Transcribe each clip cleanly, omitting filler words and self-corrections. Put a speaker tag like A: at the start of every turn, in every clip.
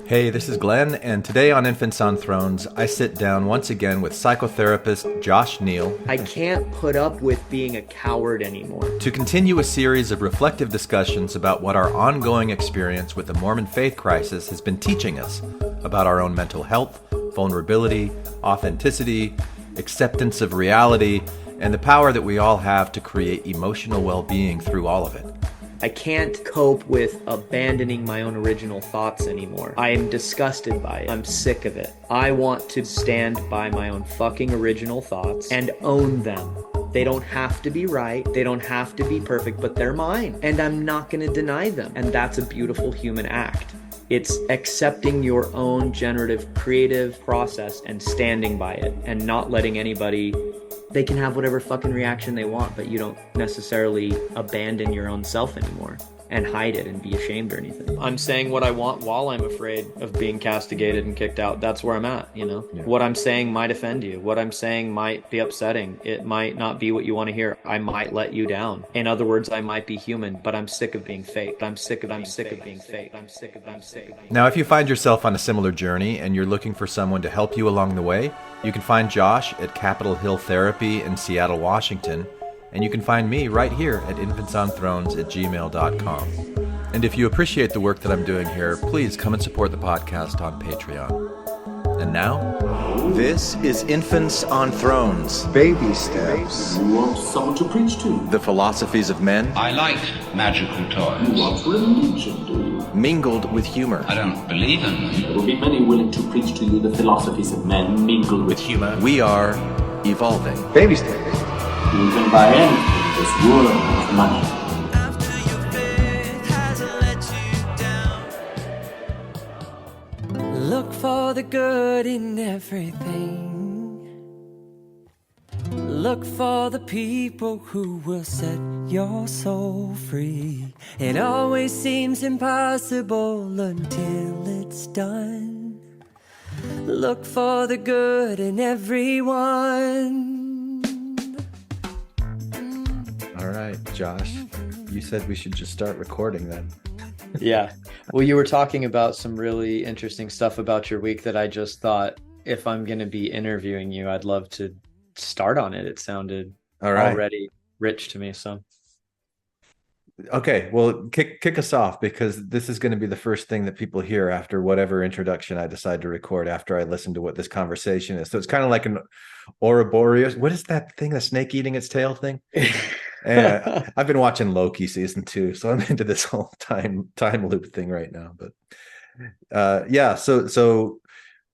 A: Hey, this is Glenn, and today on Infants on Thrones, I sit down once again with psychotherapist Josh Neal.
B: I can't put up with being a coward anymore.
A: To continue a series of reflective discussions about what our ongoing experience with the Mormon faith crisis has been teaching us about our own mental health, vulnerability, authenticity, acceptance of reality, and the power that we all have to create emotional well-being through all of it.
B: I can't cope with abandoning my own original thoughts anymore. I am disgusted by it. I'm sick of it. I want to stand by my own fucking original thoughts and own them. They don't have to be right. They don't have to be perfect, but they're mine. And I'm not going to deny them. And that's a beautiful human act. It's accepting your own generative, creative process and standing by it and not letting anybody... They can have whatever fucking reaction they want, but you don't necessarily abandon your own self anymore and hide it and be ashamed or anything. I'm saying what I want while I'm afraid of being castigated and kicked out. That's where I'm at, you know? Yeah. What I'm saying might offend you. What I'm saying might be upsetting. It might not be what you want to hear. I might let you down. In other words, I might be human, but I'm sick of being fake. I'm sick of being fake.
A: Now, if you find yourself on a similar journey and you're looking for someone to help you along the way, you can find Josh at Capitol Hill Therapy in Seattle, Washington, and you can find me right here at infantsonthrones@gmail.com. And if you appreciate the work that I'm doing here, please come and support the podcast on Patreon. And now, this is Infants on Thrones.
C: Baby steps.
D: You want someone to preach to?
A: The philosophies of men.
E: I like magical toys.
D: You want religion, do you?
A: Mingled with humor.
E: I don't believe in them.
D: There will be many willing to preach to you the philosophies of men mingled with humor.
A: We are evolving.
C: Baby steps.
D: You can buy anything in this world of money.
F: Look for the good in everything. Look for the people who will set your soul free. It always seems impossible until it's done. Look for the good in everyone.
A: All right, Josh, you said we should just start recording then.
B: Yeah. Well, you were talking about some really interesting stuff about your week that I just thought, if I'm going to be interviewing you, I'd love to start on it. It sounded already rich to me. So,
A: okay, well, kick us off, because this is going to be the first thing that people hear after whatever introduction I decide to record after I listen to what this conversation is. So it's kind of like an Ouroboros. What is that thing? The snake eating its tail thing? And I've been watching Loki season 2, so I'm into this whole time loop thing right now. But yeah, so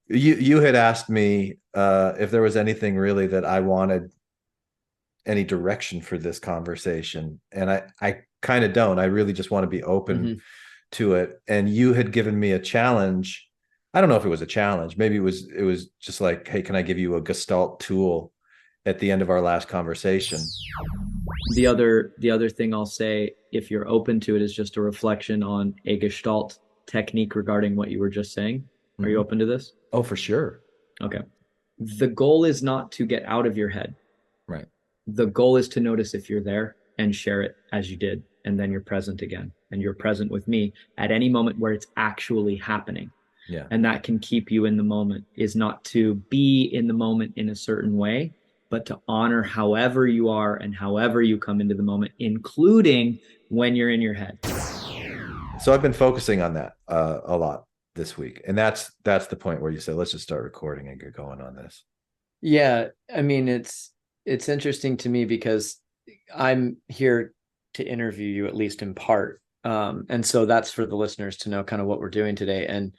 A: you had asked me if there was anything really that I wanted, any direction for this conversation, and I kind of don't. I really just want to be open to it. And you had given me a challenge. I don't know if it was a challenge. Maybe it was just like, hey, can I give you a Gestalt tool at the end of our last conversation?
B: The other thing I'll say, if you're open to it, is just a reflection on a Gestalt technique regarding what you were just saying. Are you open to this?
A: Oh, for sure.
B: Okay. The goal is not to get out of your head.
A: Right.
B: The goal is to notice if you're there and share it as you did. And then you're present again. And you're present with me at any moment where it's actually happening.
A: Yeah.
B: And that can keep you in the moment, is not to be in the moment in a certain way, but to honor however you are and however you come into the moment, including when you're in your head.
A: So I've been focusing on that a lot this week. And that's the point where you say, let's just start recording and get going on this.
B: Yeah. I mean, it's interesting to me because I'm here to interview you, at least in part. And so that's for the listeners to know kind of what we're doing today. And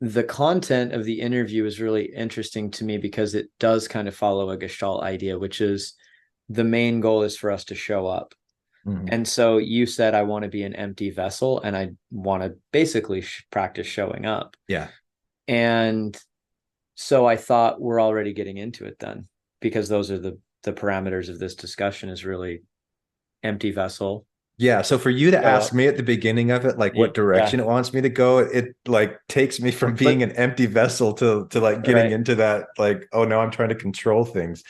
B: the content of the interview is really interesting to me because it does kind of follow a Gestalt idea, which is the main goal is for us to show up. Mm-hmm. And so you said, I want to be an empty vessel, and I want to basically practice showing up.
A: Yeah.
B: And so I thought we're already getting into it then, because those are the parameters of this discussion, is really empty vessel.
A: Yeah. So for you to ask me at the beginning of it, like what direction it wants me to go, it like takes me from being an empty vessel to like getting into that, like, oh no, I'm trying to control things.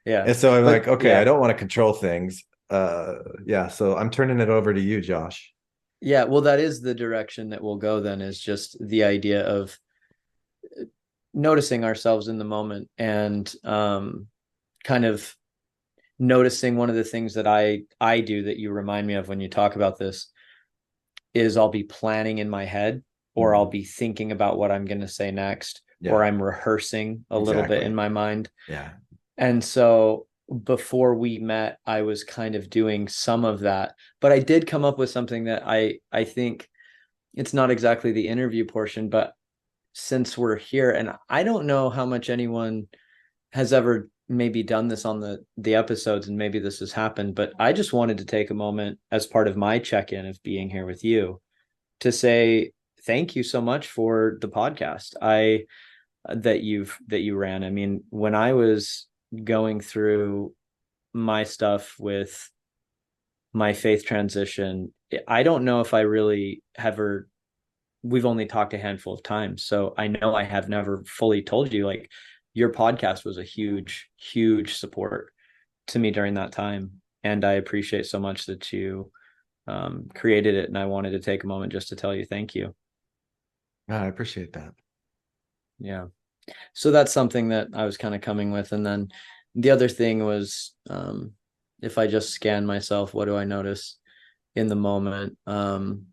B: Yeah.
A: And so I'm okay, I don't want to control things. So I'm turning it over to you, Josh.
B: Yeah, well, that is the direction that we'll go then, is just the idea of noticing ourselves in the moment, and kind of noticing. One of the things that I do that you remind me of when you talk about this is I'll be planning in my head, or I'll be thinking about what I'm going to say next, or
A: Yeah,
B: I'm rehearsing a little bit in
A: exactly.
B: my mind.
A: Yeah.
B: And so before we met, I was kind of doing some of that, but I did come up with something that I think it's not exactly the interview portion, but since we're here, and I don't know how much anyone has ever maybe done this on the episodes, and maybe this has happened, but I just wanted to take a moment as part of my check-in of being here with you to say thank you so much for the podcast I that you ran. I mean, when I was going through my stuff with my faith transition, I don't know if I really ever, we've only talked a handful of times, so I know I have never fully told you, like, your podcast was a huge support to me during that time, and I appreciate so much that you created it, and I wanted to take a moment just to tell you thank you.
A: I appreciate that.
B: Yeah, so that's something that I was kind of coming with. And then the other thing was, if I just scan myself, what do I notice in the moment? I'm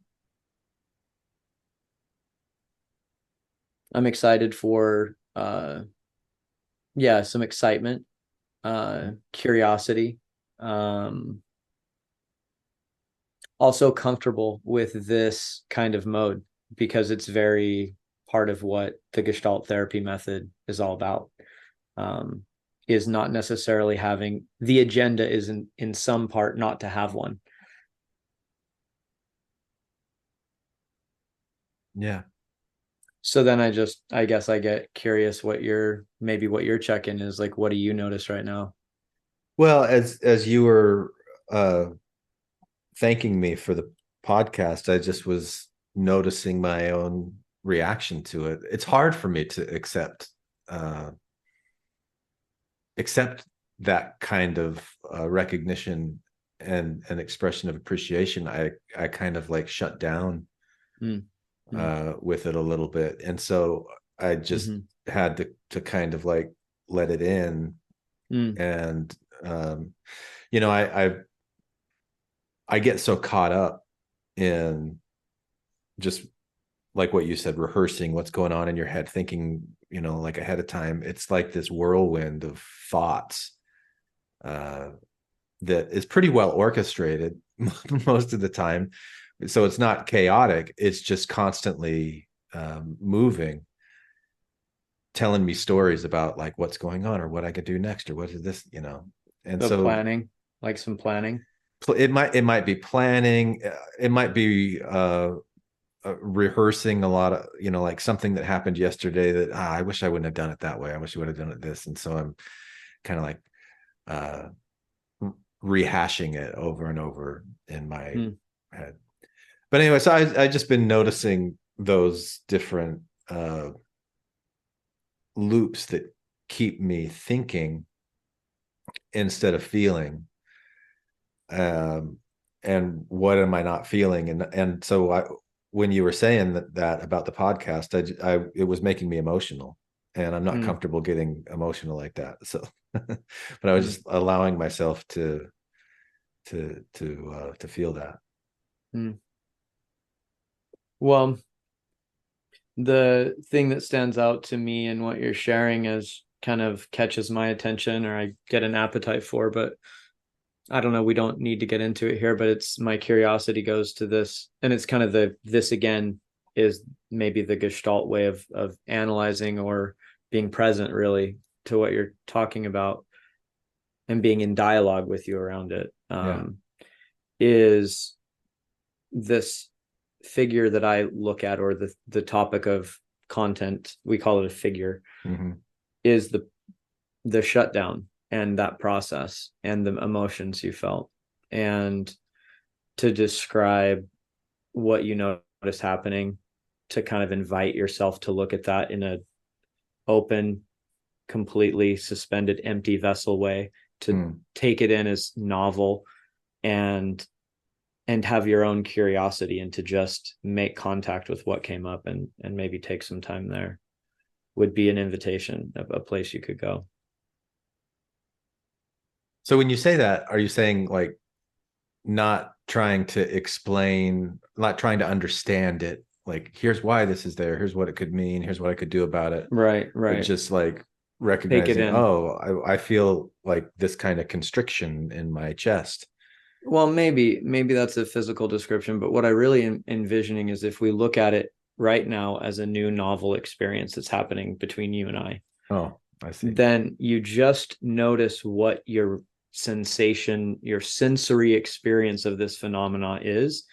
B: excited for some excitement, curiosity, also comfortable with this kind of mode, because it's very part of what the Gestalt therapy method is all about. Is not necessarily having the agenda, is in some part not to have one.
A: Yeah.
B: So then I guess I get curious what your check-in is like. What do you notice right now?
A: Well, as you were uh thanking me for the podcast, I just was noticing my own reaction to it. It's hard for me to uh accept that kind of recognition and an expression of appreciation. I kind of like shut down
B: Mm. Mm.
A: with it a little bit, and so I just
B: Mm-hmm.
A: had to kind of like let it in.
B: Mm.
A: And you know, I get so caught up in just like what you said, rehearsing what's going on in your head, thinking, you know, like ahead of time. It's like this whirlwind of thoughts uh, that is pretty well orchestrated most of the time. So it's not chaotic. It's just constantly moving, telling me stories about like what's going on or what I could do next or what is this, you know. And
B: So
A: so
B: planning, like some planning.
A: it might be planning, it might be rehearsing a lot of, you know, like something that happened yesterday that I wish I wouldn't have done it that way. I wish I would have done it this. And so I'm kind of like uh rehashing it over and over in my
B: Mm.
A: head. But anyway, so I just been noticing those different loops that keep me thinking instead of feeling. Um, and what am I not feeling? And so when you were saying that about the podcast, it was making me emotional, and I'm not
B: Mm.
A: comfortable getting emotional like that. So, but I was
B: Mm.
A: just allowing myself to feel that.
B: Mm. Well, the thing that stands out to me and what you're sharing is kind of catches my attention, or I get an appetite for, but I don't know, we don't need to get into it here, but it's my curiosity goes to this, and it's kind of this again is maybe the Gestalt way of analyzing or being present really to what you're talking about, and being in dialogue with you around it.
A: Yeah.
B: Is this figure that I look at, or the topic of content, we call it a figure,
A: Mm-hmm.
B: is the shutdown and that process and the emotions you felt, and to describe what you notice happening, to kind of invite yourself to look at that in a open, completely suspended, empty vessel way, to take it in as novel, and and have your own curiosity, and to just make contact with what came up, and maybe take some time there would be an invitation, a place you could go.
A: So when you say that, are you saying like not trying to explain, not trying to understand it? Like, here's why this is there. Here's what it could mean. Here's what I could do about it.
B: Right,
A: But
B: right.
A: just like
B: Take it
A: recognizing,
B: in.
A: oh, I feel like this kind of constriction in my chest.
B: Well, maybe that's a physical description, but what I really am envisioning is if we look at it right now as a new novel experience that's happening between you and I,
A: Oh, I see.
B: then you just notice what your sensation, your sensory experience of this phenomena is,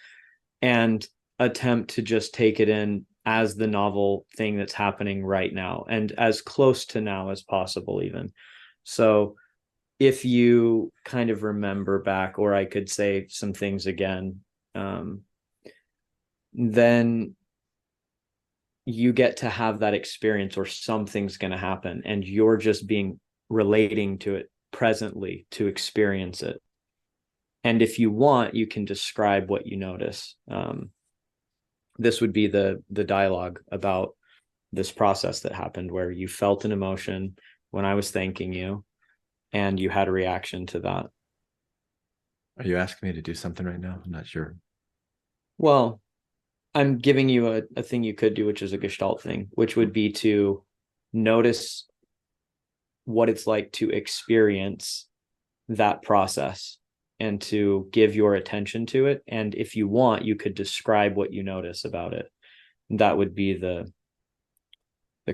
B: and attempt to just take it in as the novel thing that's happening right now, and as close to now as possible, even. So if you kind of remember back, or I could say some things again, then you get to have that experience, or something's going to happen, and you're just relating to it presently to experience it. And if you want, you can describe what you notice. This would be the dialogue about this process that happened, where you felt an emotion when I was thanking you, and you had a reaction to that.
A: Are you asking me to do something right now? I'm not sure.
B: Well, I'm giving you a thing you could do, which is a Gestalt thing, which would be to notice what it's like to experience that process, and to give your attention to it. And if you want, you could describe what you notice about it. That would be the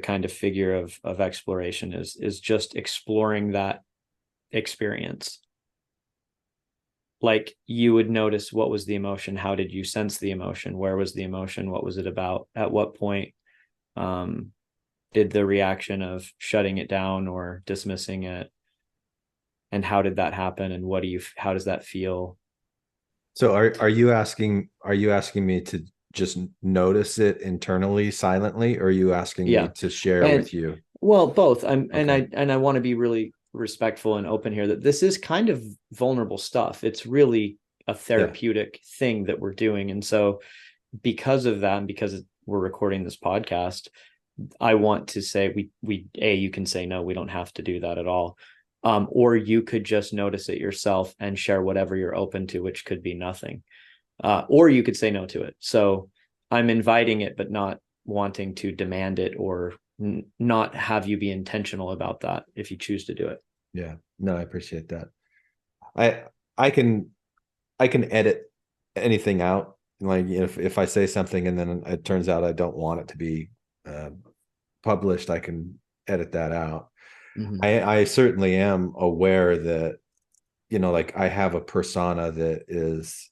B: kind of figure of exploration, is just exploring that experience. Like, you would notice, what was the emotion? How did you sense the emotion? Where was the emotion? What was it about? At what point did the reaction of shutting it down or dismissing it, and how did that happen? And how does that feel?
A: So are you asking me to just notice it internally, silently, or are you asking me
B: Yeah.
A: to share
B: And
A: with you?
B: well, both. And
A: Okay.
B: I want to be really respectful and open here, that this is kind of vulnerable stuff. It's really a
A: Yeah.
B: therapeutic thing that we're doing. And so because of that, and because we're recording this podcast, I want to say, you can say, no, we don't have to do that at all. Or you could just notice it yourself and share whatever you're open to, which could be nothing. Or you could say no to it. So I'm inviting it, but not wanting to demand it, or not have you be intentional about that if you choose to do it.
A: Yeah. No, I appreciate that. I I can edit anything out. Like, if I say something and then it turns out I don't want it to be published, I can edit that out.
B: Mm-hmm.
A: I certainly am aware that, like, I have a persona that is,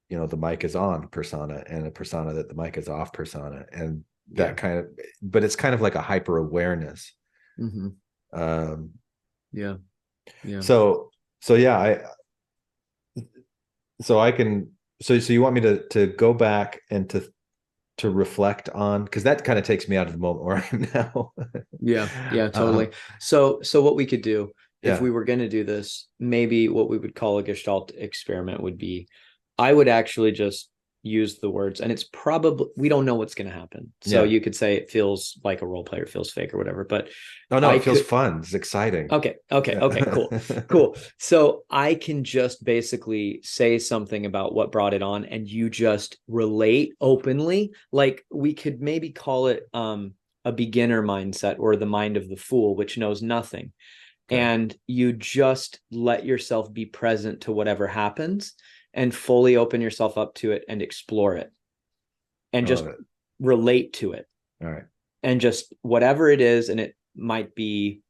A: the mic is on persona, and a persona that the mic is off persona, and that kind of, but it's kind of like a hyper awareness.
B: Mm-hmm.
A: Um,
B: Yeah. Yeah.
A: so yeah, I can, so you want me to go back and to reflect on, because that kind of takes me out of the moment where I am now.
B: Yeah. Yeah, totally. So what we could do, if
A: Yeah.
B: we were going to do this, maybe what we would call a Gestalt experiment would be, I would actually just use the words, and it's probably, we don't know what's going to happen. So
A: Yeah.
B: you could say it feels like a role play, or feels fake, or whatever, but
A: Oh no,
B: I
A: it feels
B: could,
A: fun. It's exciting.
B: okay,
A: Yeah.
B: cool. So I can just basically say something about what brought it on, and you just relate openly. Like, we could maybe call it a beginner mindset, or the mind of the fool, which knows nothing.
A: Okay.
B: And you just let yourself be present to whatever happens, and fully open yourself up to it, and explore it, and just relate to it.
A: All right.
B: And just whatever it is, and it might be,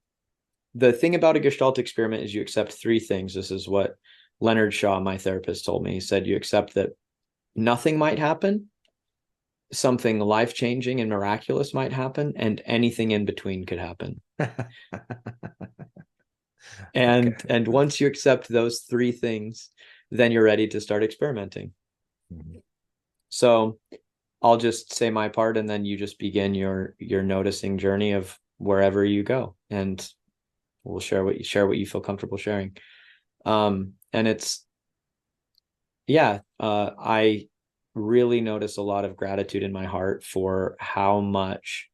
B: the thing about a Gestalt experiment is you accept three things. This is what Leonard Shaw, my therapist, told me. He said, you accept that nothing might happen, something life-changing and miraculous might happen, and anything in between could happen. And
A: Okay.
B: and once you accept those three things, then you're ready to start experimenting.
A: Mhm.
B: So I'll just say my part, and then you just begin your noticing journey of wherever you go, and we'll share what you feel comfortable sharing. And Yeah, I really notice a lot of gratitude in my heart for how much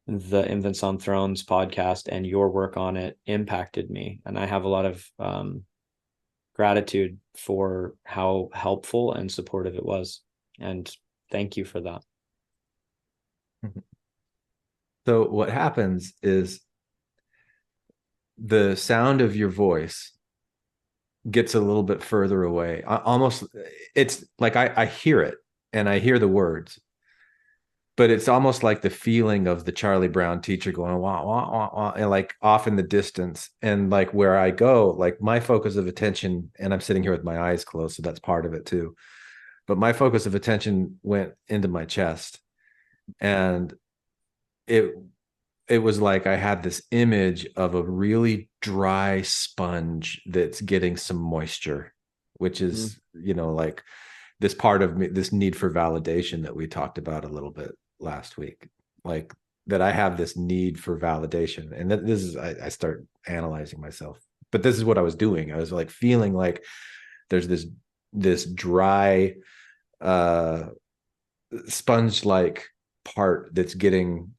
B: the Infants on Thrones podcast and your work on it impacted me. And I have a lot of gratitude for how helpful and supportive it was. And thank you for that.
A: So what happens is the sound of your voice gets a little bit further away. Almost, it's like I hear it and I hear the words, but it's almost like the feeling of the Charlie Brown teacher going wah wah wah wah, and like off in the distance. And like where I go, like my focus of attention, and I'm sitting here with my eyes closed, so that's part of it too. But my focus of attention went into my chest, and it it was like I had this image of a really dry sponge that's getting some moisture, which is, like this part of me, this need for validation that we talked about a little bit last week. Like that I have this need for validation. And that this is, I start analyzing myself, but this is what I was doing. I was like feeling like there's this dry, sponge like part that's getting,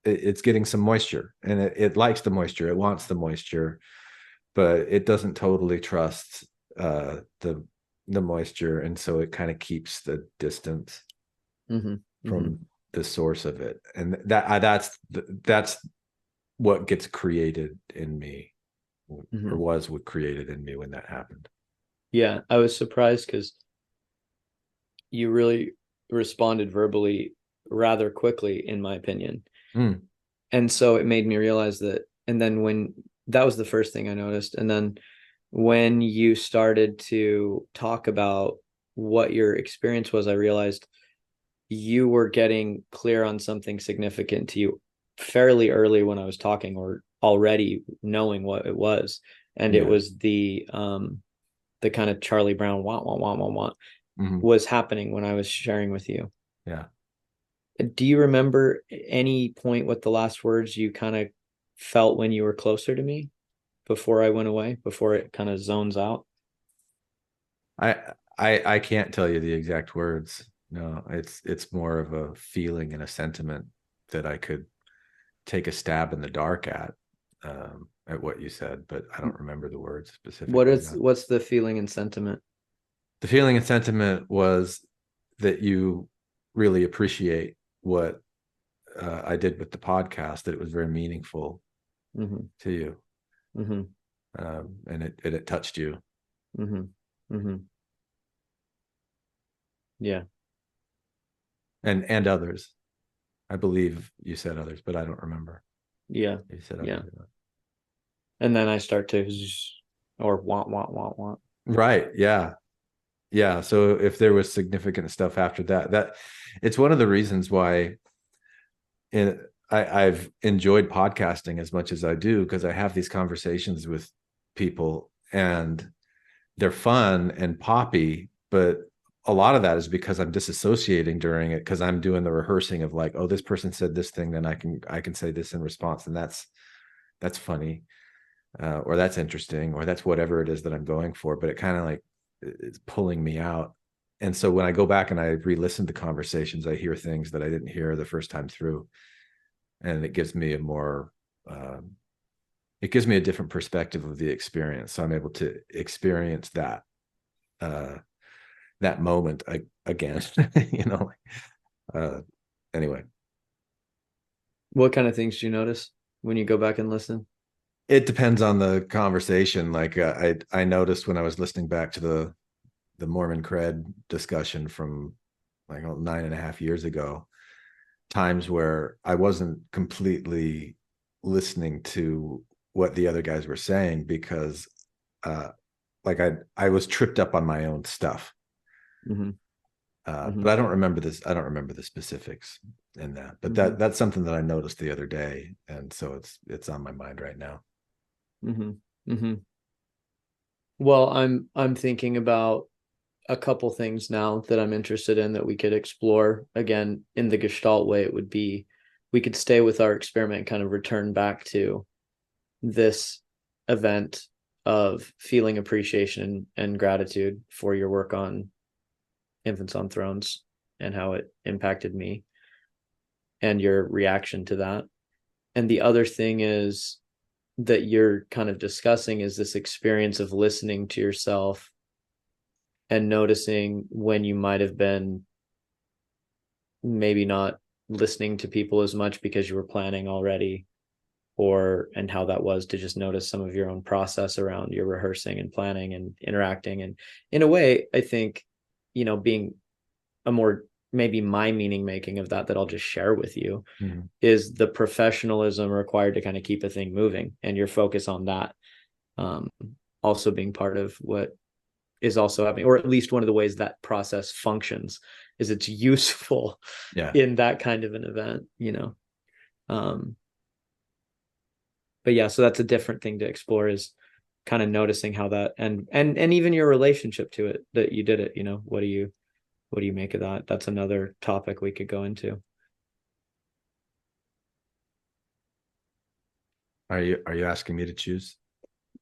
A: it's getting some moisture, and it likes the moisture, it wants the moisture, but it doesn't totally trust the moisture, and so it kind of keeps the distance from the source of it. And that's what gets created in me, or was what created in me when that happened.
B: Yeah, I was surprised because you really responded verbally rather quickly, in my opinion. And so it made me realize that. And then when that was the first thing I noticed. And then when you started to talk about what your experience was, I realized you were getting clear on something significant to you fairly early when I was talking, or already knowing what it was. And it was the kind of Charlie Brown wah wah wah wah wah was happening when I was sharing with you.
A: Yeah.
B: Do you remember any point what the last words you kind of felt when you were closer to me before I went away, before it kind of zones out?
A: I can't tell you the exact words. No, it's more of a feeling and a sentiment that I could take a stab in the dark at what you said, but I don't remember the words specifically.
B: What's the feeling and sentiment?
A: The feeling and sentiment was that you really appreciate what I did with the podcast, that it was very meaningful to you, and it touched you.
B: Yeah.
A: And others. I believe you said others, but I don't remember.
B: Yeah.
A: You said others.
B: Yeah. And then I start to or want.
A: Right. Yeah. Yeah. So if there was significant stuff after that it's one of the reasons why I've enjoyed podcasting as much as I do, because I have these conversations with people and they're fun and poppy, but a lot of that is because I'm disassociating during it, because I'm doing the rehearsing of like, oh, this person said this thing, then I can say this in response, and that's funny, or that's interesting, or that's whatever it is that I'm going for. But it kind of like it's pulling me out. And so when I go back and I re-listen to conversations, I hear things that I didn't hear the first time through, and it gives me a different perspective of the experience. So I'm able to experience that moment again. Anyway,
B: what kind of things do you notice when you go back and listen?
A: It depends on the conversation. Like I noticed when I was listening back to the Mormon Cred discussion from like 9.5 years ago, times where I wasn't completely listening to what the other guys were saying, because like I was tripped up on my own stuff. But I don't remember this. I don't remember the specifics in that, but that's something that I noticed the other day. And so it's on my mind right now.
B: Well, I'm thinking about a couple things now that I'm interested in that we could explore. Again, in the Gestalt way, it would be, we could stay with our experiment, kind of return back to this event of feeling appreciation and gratitude for your work on Infants on Thrones and how it impacted me and your reaction to that. And the other thing is that you're kind of discussing is this experience of listening to yourself and noticing when you might have been maybe not listening to people as much because you were planning already, and how that was to just notice some of your own process around your rehearsing and planning and interacting. And in a way, I think, being a more, maybe my meaning making of that I'll just share with you is the professionalism required to kind of keep a thing moving, and your focus on that also being part of what is also happening, or at least one of the ways that process functions is it's useful in that kind of an event, but yeah, so that's a different thing to explore, is kind of noticing how that, and even your relationship to it, that you did it, what do you make of that? That's another topic we could go into.
A: Are you asking me to choose?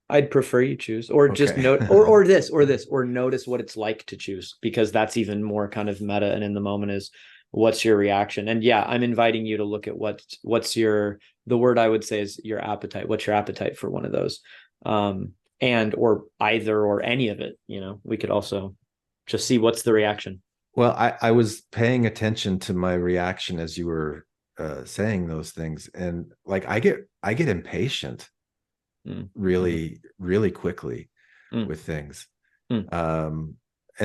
B: I'd prefer you choose, or
A: Okay.
B: just note, or notice what it's like to choose, because that's even more kind of meta and in the moment, is what's your reaction. And yeah, I'm inviting you to look at what's your, the word I would say is your appetite. What's your appetite for one of those? And or either or any of it, we could also just see what's the reaction.
A: Well, I was paying attention to my reaction as you were saying those things, and like I get impatient really, really quickly with things. And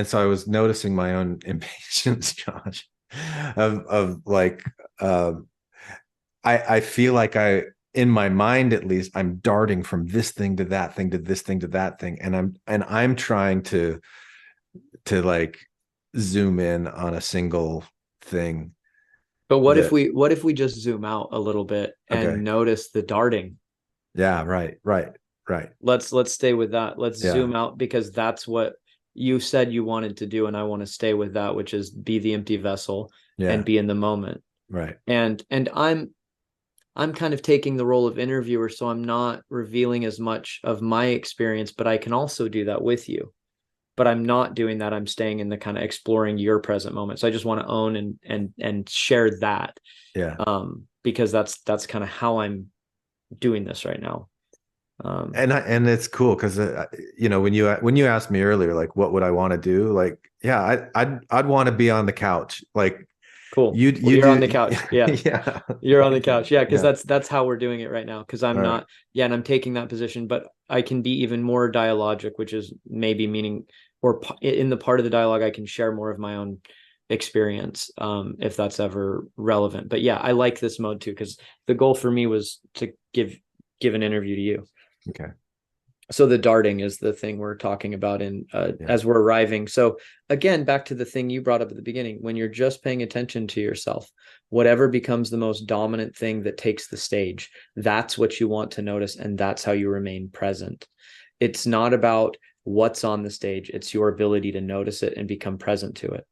A: so I was noticing my own impatience, Josh, of like, I feel like in my mind, at least, I'm darting from this thing to that thing to this thing to that thing. And I'm trying to like zoom in on a single thing.
B: But what if we just zoom out a little bit and notice the darting?
A: Yeah, right.
B: Let's stay with that. Let's zoom out, because that's what you said you wanted to do, and I want to stay with that, which is be the empty vessel and be in the moment.
A: Right.
B: And I'm kind of taking the role of interviewer, so I'm not revealing as much of my experience, but I can also do that with you. But I'm not doing that. I'm staying in the kind of exploring your present moment. So I just want to own and share that.
A: Yeah.
B: Because that's kind of how I'm doing this right now.
A: And it's cool because when you asked me earlier, like what would I want to do, like I'd want to be on the couch, like
B: cool. You're on the couch. Yeah.
A: Yeah,
B: you're on the couch. Yeah, because that's how we're doing it right now, because I'm not and I'm taking that position, but I can be even more dialogic, which is maybe meaning, or in the part of the dialogue I can share more of my own experience, if that's ever relevant. But yeah, I like this mode too, because the goal for me was to give an interview to you.
A: Okay.
B: So the darting is the thing we're talking about as we're arriving. So again, back to the thing you brought up at the beginning, when you're just paying attention to yourself, whatever becomes the most dominant thing that takes the stage, that's what you want to notice. And that's how you remain present. It's not about what's on the stage. It's your ability to notice it and become present to it.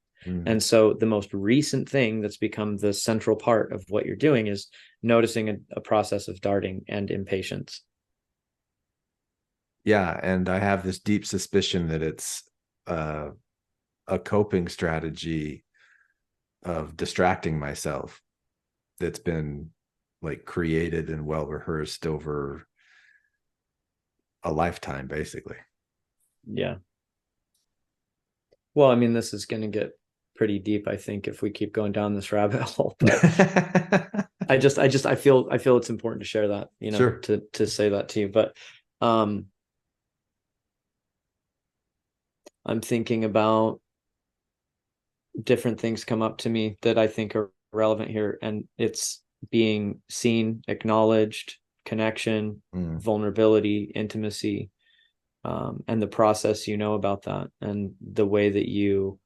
B: And so the most recent thing that's become the central part of what you're doing is noticing a process of darting and impatience.
A: Yeah. And I have this deep suspicion that it's a coping strategy of distracting myself that's been like created and well rehearsed over a lifetime, basically.
B: Yeah. Well, I mean, this is going to get pretty deep, I think, if we keep going down this rabbit hole. But I feel it's important to share that,
A: Sure.
B: to say that to you. But I'm thinking about different things come up to me that I think are relevant here, and it's being seen, acknowledged, connection, vulnerability, intimacy, and the process about that, and the way that you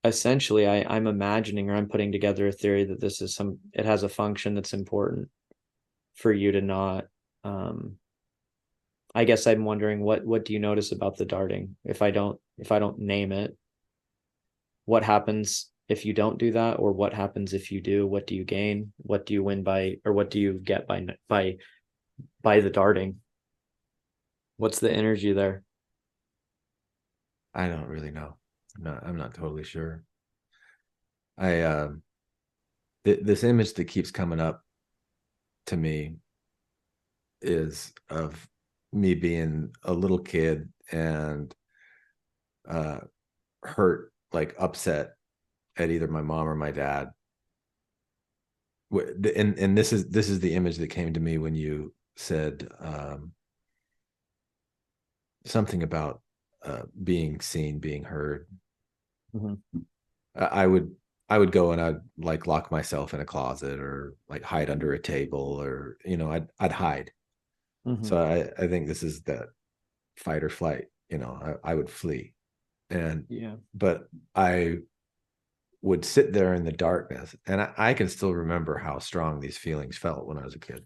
B: essentially, I'm imagining, or I'm putting together a theory that this is it has a function that's important for you to not, I guess I'm wondering what do you notice about the darting? If I don't name it, what happens if you don't do that? Or what happens if you do? What do you gain? What do you win by, or what do you get by the darting? What's the energy there?
A: I don't really know. I'm not totally sure. I this image that keeps coming up to me is of me being a little kid and uh hurt, like upset at either my mom or my dad. And this is the image that came to me when you said something about being seen, being heard.
B: Mm-hmm.
A: I would go and I'd like lock myself in a closet or like hide under a table, or I'd hide.
B: Mm-hmm.
A: So I think this is that fight or flight. I would flee, and
B: Yeah.
A: but I would sit there in the darkness, and I can still remember how strong these feelings felt when I was a kid.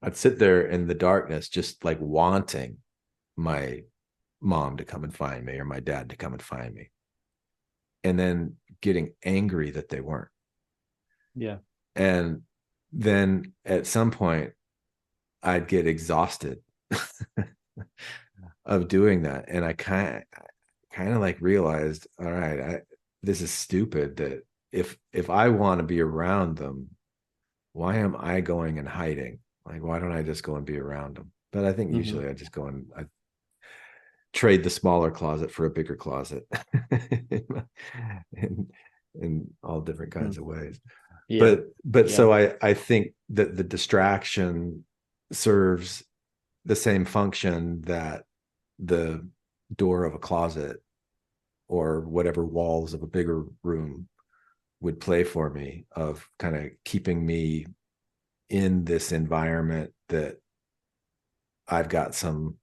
A: I'd sit there in the darkness, just like wanting my mom to come and find me or my dad to come and find me, and then getting angry that they weren't.
B: Yeah.
A: And then at some point, I'd get exhausted of doing that, and I kind of like realized, all right, this is stupid. That if I want to be around them, why am I going and hiding? Like, why don't I just go and be around them? But I think
B: Mm-hmm.
A: usually I just go and I trade the smaller closet for a bigger closet in, in all different kinds of ways.
B: Yeah.
A: But
B: Yeah.
A: so I think that the distraction serves the same function that the door of a closet or whatever walls of a bigger room would play for me, of kind of keeping me in this environment that I've got some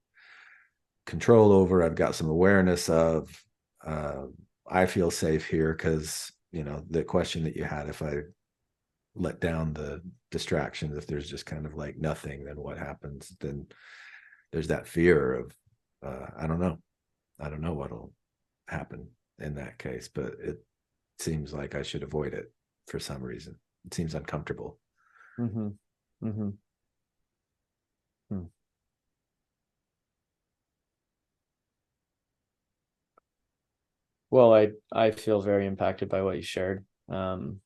A: control over, I've got some awareness of. uh, I feel safe here because the question that you had, if I let down the distractions, if there's just kind of like nothing, then what happens? Then there's that fear of I don't know what'll happen in that case, but it seems like I should avoid it for some reason. It seems uncomfortable.
B: Mm-hmm. Mm-hmm. Hmm. Well, I feel very impacted by what you shared. I'm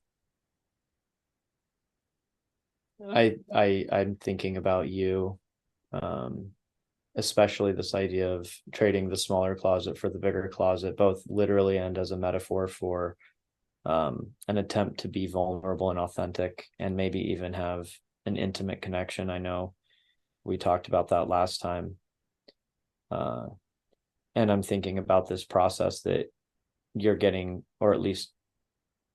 B: thinking about you, um, especially this idea of trading the smaller closet for the bigger closet, both literally and as a metaphor for an attempt to be vulnerable and authentic, and maybe even have an intimate connection. I know we talked about that last time, uh, and I'm thinking about this process that you're getting, or at least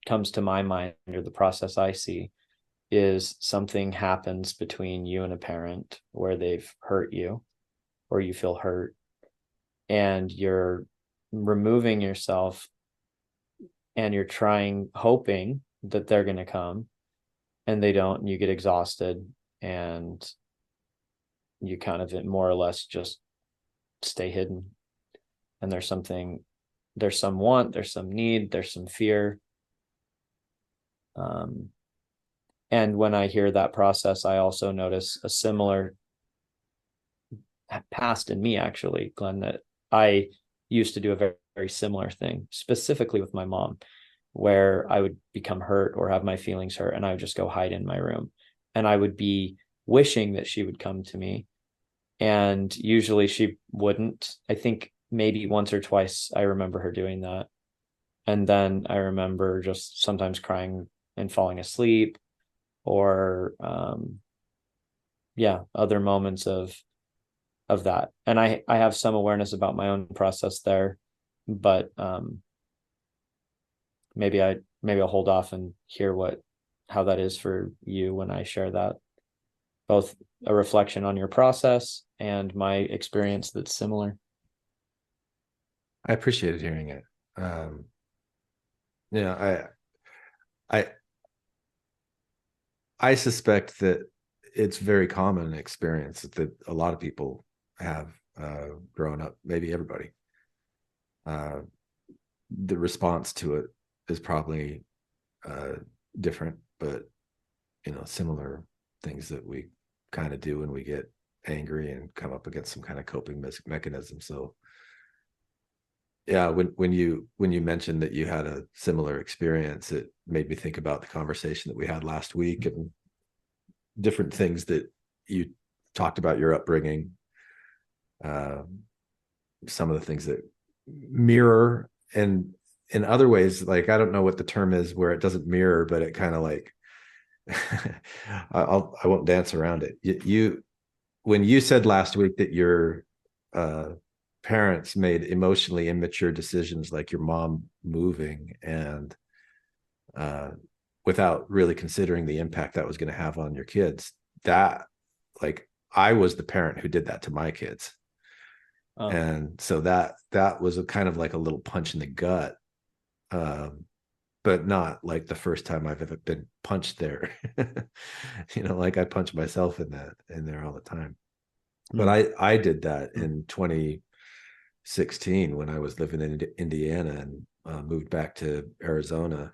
B: comes to my mind, or the process I see is something happens between you and a parent where they've hurt you or you feel hurt, and you're removing yourself and you're trying, hoping that they're going to come, and they don't, and you get exhausted, and you kind of more or less just stay hidden. And there's some want, there's some need, there's some fear. Um, and when I hear that process, I also notice a similar past in me, actually, Glenn, that I used to do a very, very similar thing, specifically with my mom, where I would become hurt or have my feelings hurt, and I would just go hide in my room. And I would be wishing that she would come to me. And usually she wouldn't. I think maybe once or twice I remember her doing that. And then I remember just sometimes crying and falling asleep, or other moments of that. And I have some awareness about my own process there, but maybe I'll hold off and hear how that is for you when I share that, both a reflection on your process and my experience that's similar.
A: I appreciated hearing it. Yeah, I I suspect that it's very common experience that a lot of people have growing up, maybe everybody. Uh, the response to it is probably uh, different, but similar things that we kind of do when we get angry and come up against some kind of coping mechanism. So yeah, when you mentioned that you had a similar experience, it made me think about the conversation that we had last week and different things that you talked about your upbringing, some of the things that mirror, and in other ways, like, I don't know what the term is where it doesn't mirror, but it kind of like I won't dance around it. You when you said last week that your parents made emotionally immature decisions, like your mom moving, and without really considering the impact that was going to have on your kids, that, like, I was the parent who did that to my kids. And so that was a kind of like a little punch in the gut, but not like the first time I've ever been punched there. Like I punch myself in there all the time. But I did that in 2016 when I was living in Indiana and moved back to Arizona,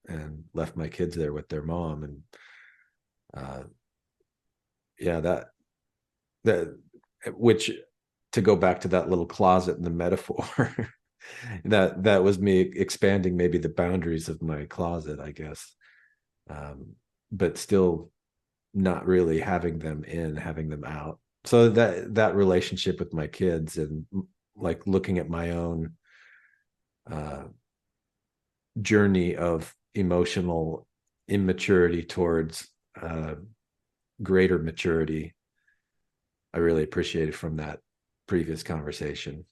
A: and left my kids there with their mom. And that which, to go back to that little closet in the metaphor, that was me expanding maybe the boundaries of my closet, I guess, but still not really having them out. So that relationship with my kids, and like looking at my own journey of emotional immaturity towards greater maturity, I really appreciated from that previous conversation.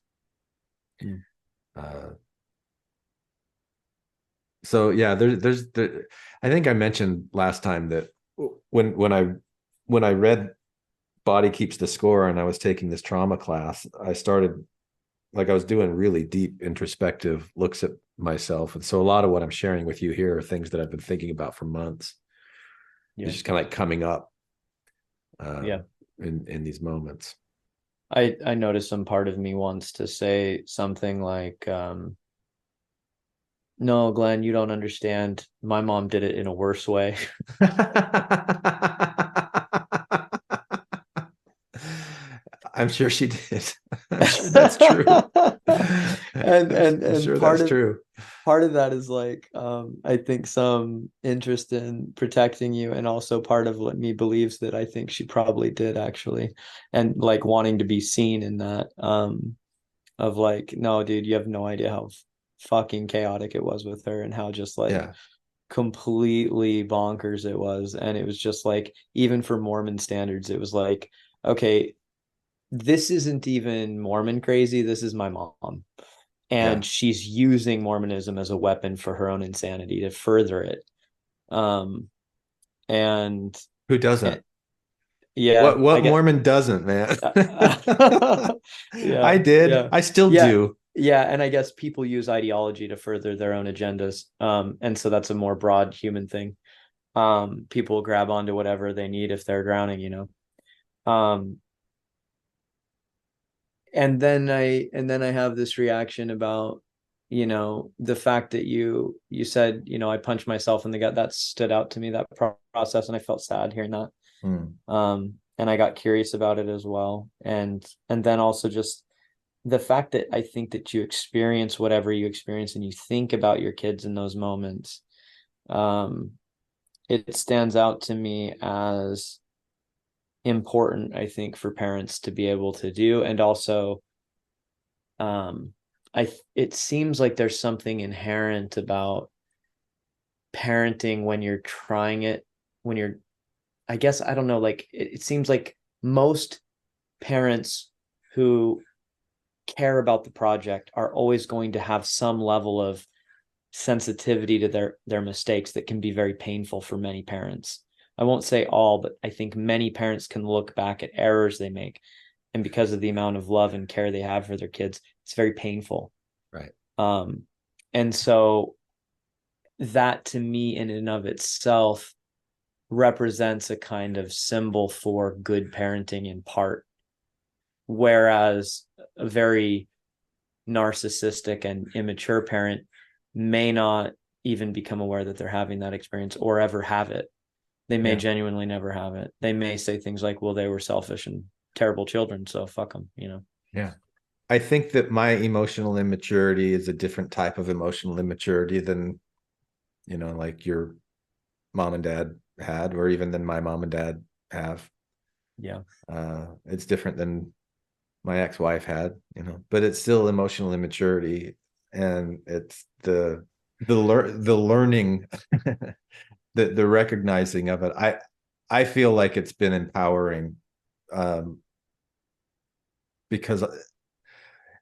A: So yeah, there's I think I mentioned last time that when I read Body Keeps the Score and I was taking this trauma class, I started, like, I was doing really deep introspective looks at myself. And so a lot of what I'm sharing with you here are things that I've been thinking about for months. It's just kind of like coming up in these moments.
B: I noticed some part of me wants to say something like, no, Glenn, you don't understand. My mom did it in a worse way.
A: I'm sure she did. I'm sure that's true.
B: and
A: sure
B: part
A: that's
B: of
A: true.
B: Part of that is like, I think some interest in protecting you, and also part of what me believes that I think she probably did actually, and like wanting to be seen in that, of like, no, dude, you have no idea how fucking chaotic it was with her, and how just like completely bonkers it was. And it was just like, even for Mormon standards, it was like, okay, this isn't even Mormon crazy, this is my mom, and she's using Mormonism as a weapon for her own insanity to further it. And
A: who doesn't?
B: Yeah,
A: what Mormon doesn't, man?
B: Yeah,
A: I did.
B: yeah.
A: I still do.
B: Yeah, and I guess people use ideology to further their own agendas. And so that's a more broad human thing. People grab onto whatever they need if they're drowning, you know. And then I have this reaction about, you know, the fact that you said, you know, I punched myself in the gut. That stood out to me, that process, and I felt sad hearing that. And I got curious about it as well. And then also just the fact that I think that you experience whatever you experience and you think about your kids in those moments, it stands out to me as important, I think, for parents to be able to do. And also, it seems like there's something inherent about parenting when you're trying it, when you're, I guess, I don't know, like it seems like most parents who care about the project are always going to have some level of sensitivity to their mistakes that can be very painful for many parents. I won't say all, but I think many parents can look back at errors they make, and because of the amount of love and care they have for their kids, it's very painful.
A: Right.
B: And so that, to me, in and of itself, represents a kind of symbol for good parenting in part, whereas a very narcissistic and immature parent may not even become aware that they're having that experience or ever have it. They may
A: Yeah.
B: genuinely never have it. They may say things like, well, they were selfish and terrible children, so fuck them, you know?
A: Yeah. I think that my emotional immaturity is a different type of emotional immaturity than, like your mom and dad had, or even than my mom and dad have.
B: Yeah.
A: It's different than my ex-wife had, but it's still emotional immaturity, and it's the learning, the recognizing of it. I feel like it's been empowering, because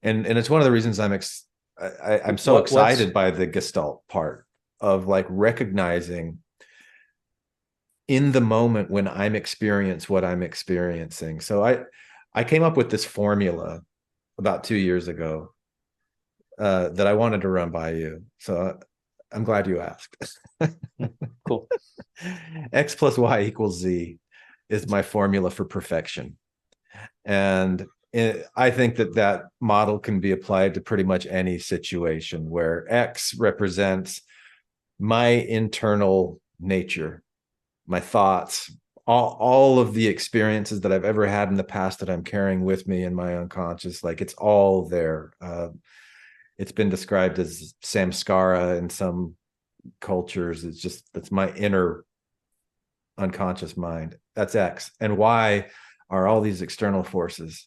A: and it's one of the reasons I'm so excited by the Gestalt part of like recognizing in the moment when I'm experiencing what I'm experiencing. So I came up with this formula about 2 years ago, that I wanted to run by you. So I'm glad you asked.
B: Cool.
A: X plus Y equals Z is my formula for perfection. And I think that model can be applied to pretty much any situation, where X represents my internal nature, my thoughts, all of the experiences that I've ever had in the past that I'm carrying with me in my unconscious. Like, it's all there. It's been described as samskara in some cultures. That's my inner unconscious mind. That's X. And Y are all these external forces,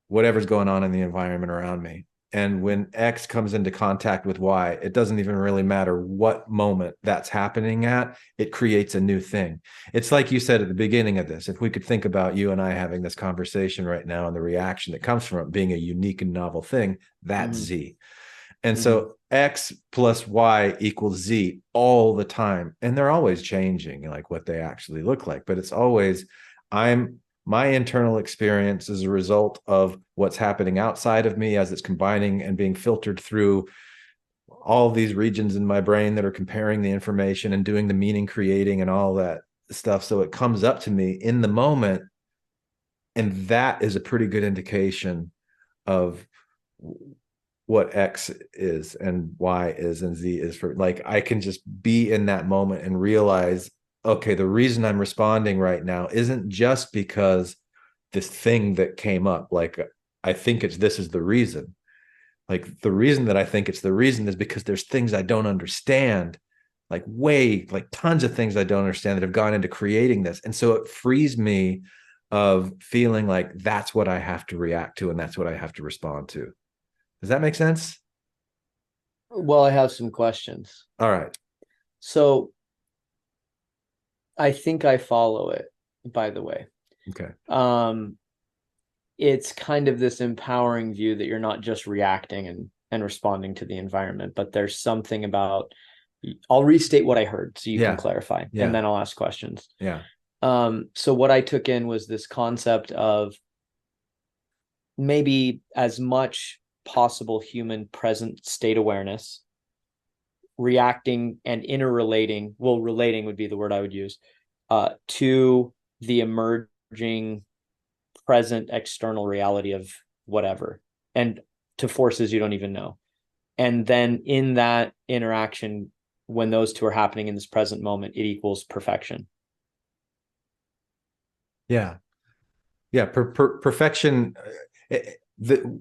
A: whatever's going on in the environment around me. And when X comes into contact with Y, it doesn't even really matter what moment that's happening at, it creates a new thing. It's like you said at the beginning of this, if we could think about you and I having this conversation right now and the reaction that comes from it being a unique and novel thing, that's Z. And so X plus Y equals Z all the time. And they're always changing, like what they actually look like. But it's always, my internal experience is a result of what's happening outside of me as it's combining and being filtered through all these regions in my brain that are comparing the information and doing the meaning creating and all that stuff. So it comes up to me in the moment. And that is a pretty good indication of what X is and Y is and Z is. For like, I can just be in that moment and realize, okay, the reason I'm responding right now isn't just because this thing that came up, like I think this is the reason. Like, the reason that I think it's the reason is because there's things I don't understand, like tons of things I don't understand that have gone into creating this. And so it frees me of feeling like that's what I have to react to and that's what I have to respond to. Does that make sense?
B: Well, I have some questions.
A: All right.
B: So I think I follow it, by the way.
A: Okay.
B: It's kind of this empowering view that you're not just reacting and responding to the environment, but there's something about, I'll restate what I heard so you can clarify, and then I'll ask questions.
A: Yeah.
B: So what I took in was this concept of maybe as much possible human present state awareness, reacting and interrelating, well, relating would be the word I would use, to the emerging present external reality of whatever, and to forces you don't even know. And then in that interaction, when those two are happening in this present moment, it equals perfection.
A: Yeah. Yeah. Perfection,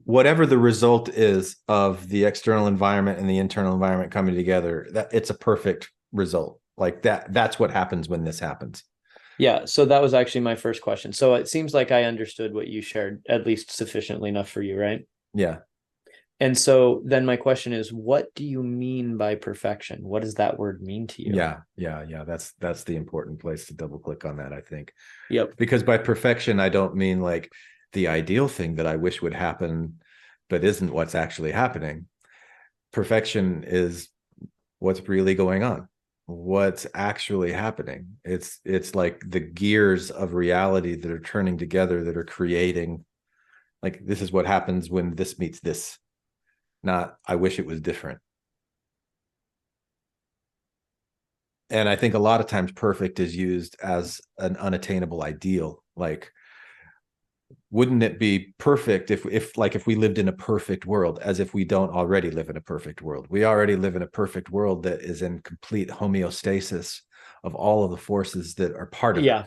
A: whatever the result is of the external environment and the internal environment coming together, that it's a perfect result. Like that's what happens when this happens.
B: Yeah. So that was actually my first question. So it seems like I understood what you shared, at least sufficiently enough for you, right?
A: Yeah.
B: And so then my question is, what do you mean by perfection? What does that word mean to you?
A: Yeah. That's the important place to double click on that, I think.
B: Yep.
A: Because by perfection, I don't mean like the ideal thing that I wish would happen, but isn't what's actually happening. Perfection is what's really going on, what's actually happening. It's like the gears of reality that are turning together, that are creating, like, this is what happens when this meets this, not I wish it was different. And I think a lot of times perfect is used as an unattainable ideal. Like, wouldn't it be perfect if we lived in a perfect world, as if we don't already live in a perfect world? We already live in a perfect world that is in complete homeostasis of all of the forces that are part of it.
B: Yeah.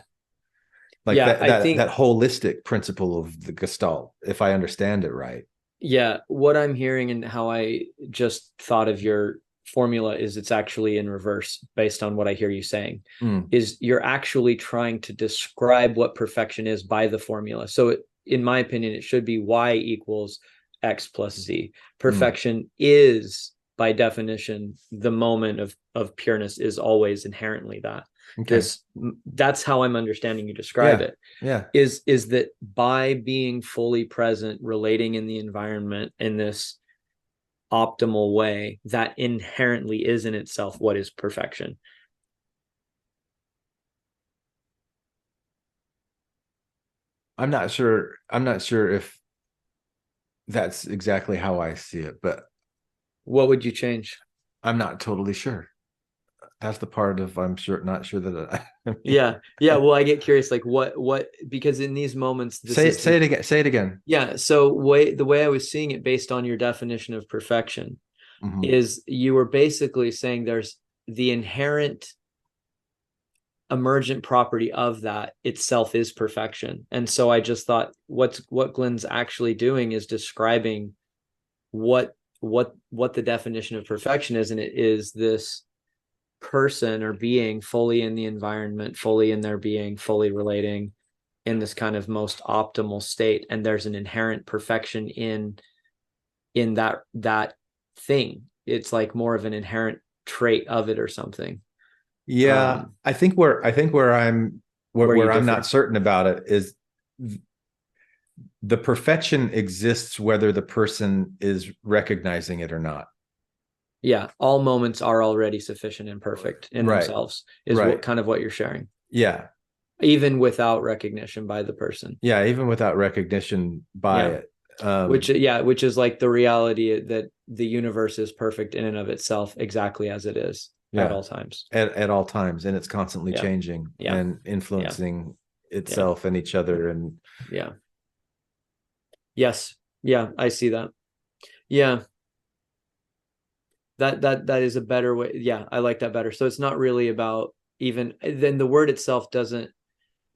A: Like
B: Yeah, I think
A: that holistic principle of the Gestalt, if I understand it right.
B: yeah, what I'm hearing and how I just thought of your formula is it's actually in reverse based on what I hear you saying.
A: Mm,
B: Is you're actually trying to describe what perfection is by the formula. So in my opinion, it should be y equals x plus z.
A: mm.
B: Perfection is by definition the moment of pureness is always inherently that.
A: Okay.
B: This that's how I'm understanding you describe
A: Yeah.
B: it.
A: Yeah.
B: Is that by being fully present, relating in the environment in this optimal way, that inherently is in itself what is perfection.
A: I'm not sure if that's exactly how I see it, but
B: What would you change?
A: I'm not totally sure. That's the part of I'm sure not sure that I
B: Yeah, yeah. Well, I get curious, like what because in these moments, this
A: say
B: is
A: it, say it again. Say it again.
B: yeah. So the way I was seeing it based on your definition of perfection
A: Mhm.
B: is you were basically saying there's the inherent emergent property of that itself is perfection. And so I just thought what Glenn's actually doing is describing what the definition of perfection is, and it is this person or being fully in the environment, fully in their being, fully relating in this kind of most optimal state. And there's an inherent perfection in that thing. It's like more of an inherent trait of it or something.
A: Yeah, I think
B: Where you
A: where I'm not
B: differ.
A: certain about it is the perfection exists whether the person is recognizing it or not.
B: Yeah, all moments are already sufficient and perfect in
A: Right.
B: themselves, is what
A: Right.
B: kind of what you're sharing,
A: Yeah.
B: even without recognition by the person.
A: Yeah, even without recognition by
B: Yeah.
A: it.
B: Which is like the reality that the universe is perfect in and of itself, exactly as it is at
A: Yeah.
B: all times.
A: At all times, and it's constantly
B: Yeah.
A: changing
B: Yeah.
A: and
B: Yeah.
A: influencing
B: Yeah.
A: itself and each other. And
B: Yeah. Yes. Yeah, I see that. Yeah. That is a better way. Yeah, I like that better. So it's not really about even then the word itself doesn't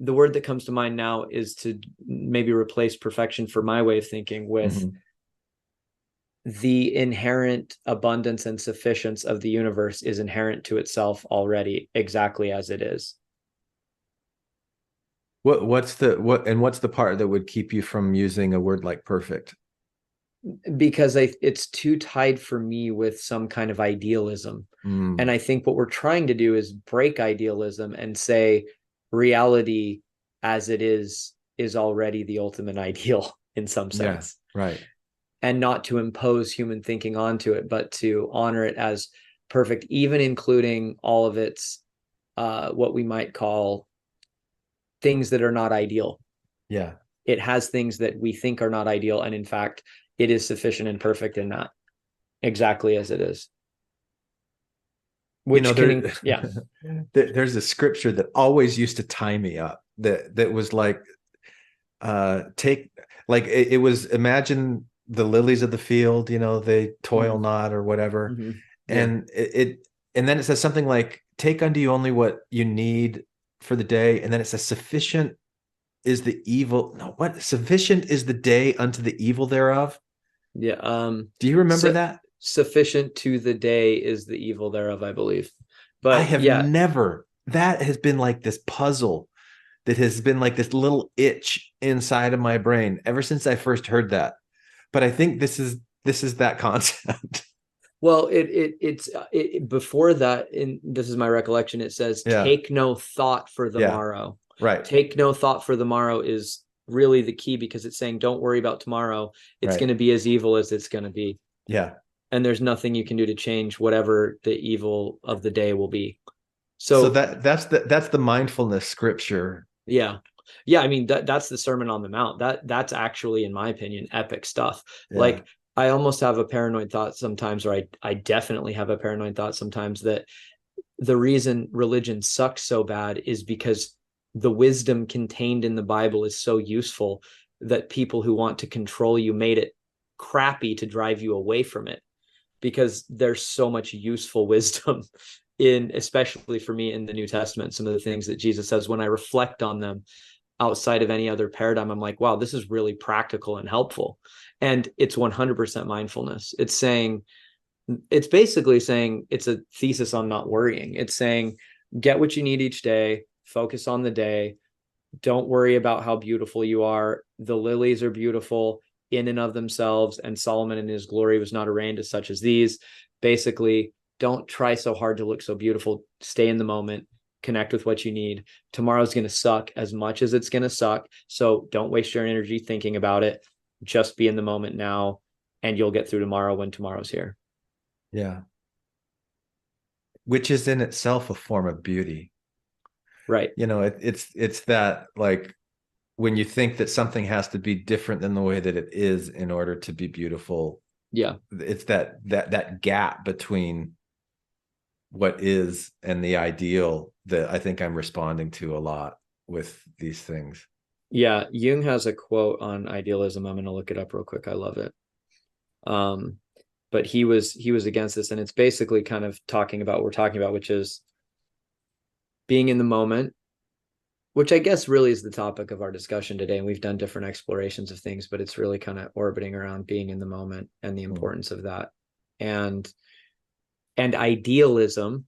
B: the word that comes to mind now is to maybe replace perfection for my way of thinking with
A: Mhm.
B: the inherent abundance and sufficiency of the universe is inherent to itself already exactly as it is.
A: What's the part that would keep you from using a word like perfect?
B: Because it's too tied for me with some kind of idealism. And
A: Mm,
B: I think what we're trying to do is break idealism and say reality as it is already the ultimate ideal in some
A: yeah,
B: sense,
A: right.
B: and not to impose human thinking onto it, but to honor it as perfect, even including all of its what we might call things that are not ideal.
A: Yeah.
B: It has things that we think are not ideal, and in fact, it is sufficient and perfect in that, exactly as it is.
A: You know,
B: Which
A: there
B: can, yeah,
A: there's a scripture that always used to tie me up that was like take like it was imagine the lilies of the field, you know, they toil
B: mm-hmm.
A: not or whatever.
B: Mm-hmm. Yeah,
A: And and then it says something like take unto you only what you need for the day. And then it says sufficient is the evil. No, what sufficient is the day unto the evil thereof.
B: yeah.
A: Do you remember
B: Su-
A: that?
B: Sufficient to the day is the evil thereof, I believe.
A: I
B: But
A: have
B: yeah,
A: never, that has been like this puzzle that has been like this little itch inside of my brain ever since I first heard that. But I think this is that concept.
B: well, before that, in this is my recollection, it says,
A: Yeah.
B: take no thought for the
A: Yeah.
B: morrow.
A: Right.
B: Take no thought for the morrow is really the key, because it's saying, don't worry about tomorrow. It's
A: Right.
B: going to be as evil as it's going to be.
A: Yeah.
B: And there's nothing you can do to change whatever the evil of the day will be.
A: So
B: So
A: that's the mindfulness scripture.
B: yeah. Yeah, I mean that's the Sermon on the Mount. That's actually, in my opinion, epic stuff.
A: Yeah.
B: Like I almost have a paranoid thought sometimes, or I definitely have a paranoid thought sometimes, that the reason religion sucks so bad is because the wisdom contained in the Bible is so useful that people who want to control you made it crappy to drive you away from it, because there's so much useful wisdom especially for me in the New Testament, some of the things that Jesus says, when I reflect on them outside of any other paradigm, I'm like, wow, this is really practical and helpful. And it's 100% mindfulness. It's basically saying, it's a thesis on not worrying. It's saying, get what you need each day, focus on the day. Don't worry about how beautiful you are. The lilies are beautiful in and of themselves, and Solomon in his glory was not arrayed as such as these. Basically, don't try so hard to look so beautiful. Stay in the moment, connect with what you need. Tomorrow's going to suck as much as it's going to suck. So don't waste your energy thinking about it. Just be in the moment now, and you'll get through tomorrow when tomorrow's here.
A: Yeah. Which is in itself a form of beauty.
B: Right.
A: It's that, like, when you think that something has to be different than the way that it is in order to be beautiful.
B: Yeah.
A: It's that gap between what is and the ideal that I think I'm responding to a lot with these things.
B: Yeah. Jung has a quote on idealism. I'm going to look it up real quick. I love it. But he was against this, and it's basically kind of talking about what we're talking about, which is being in the moment, which I guess really is the topic of our discussion today. And we've done different explorations of things, but it's really kind of orbiting around being in the moment and the importance of that. And idealism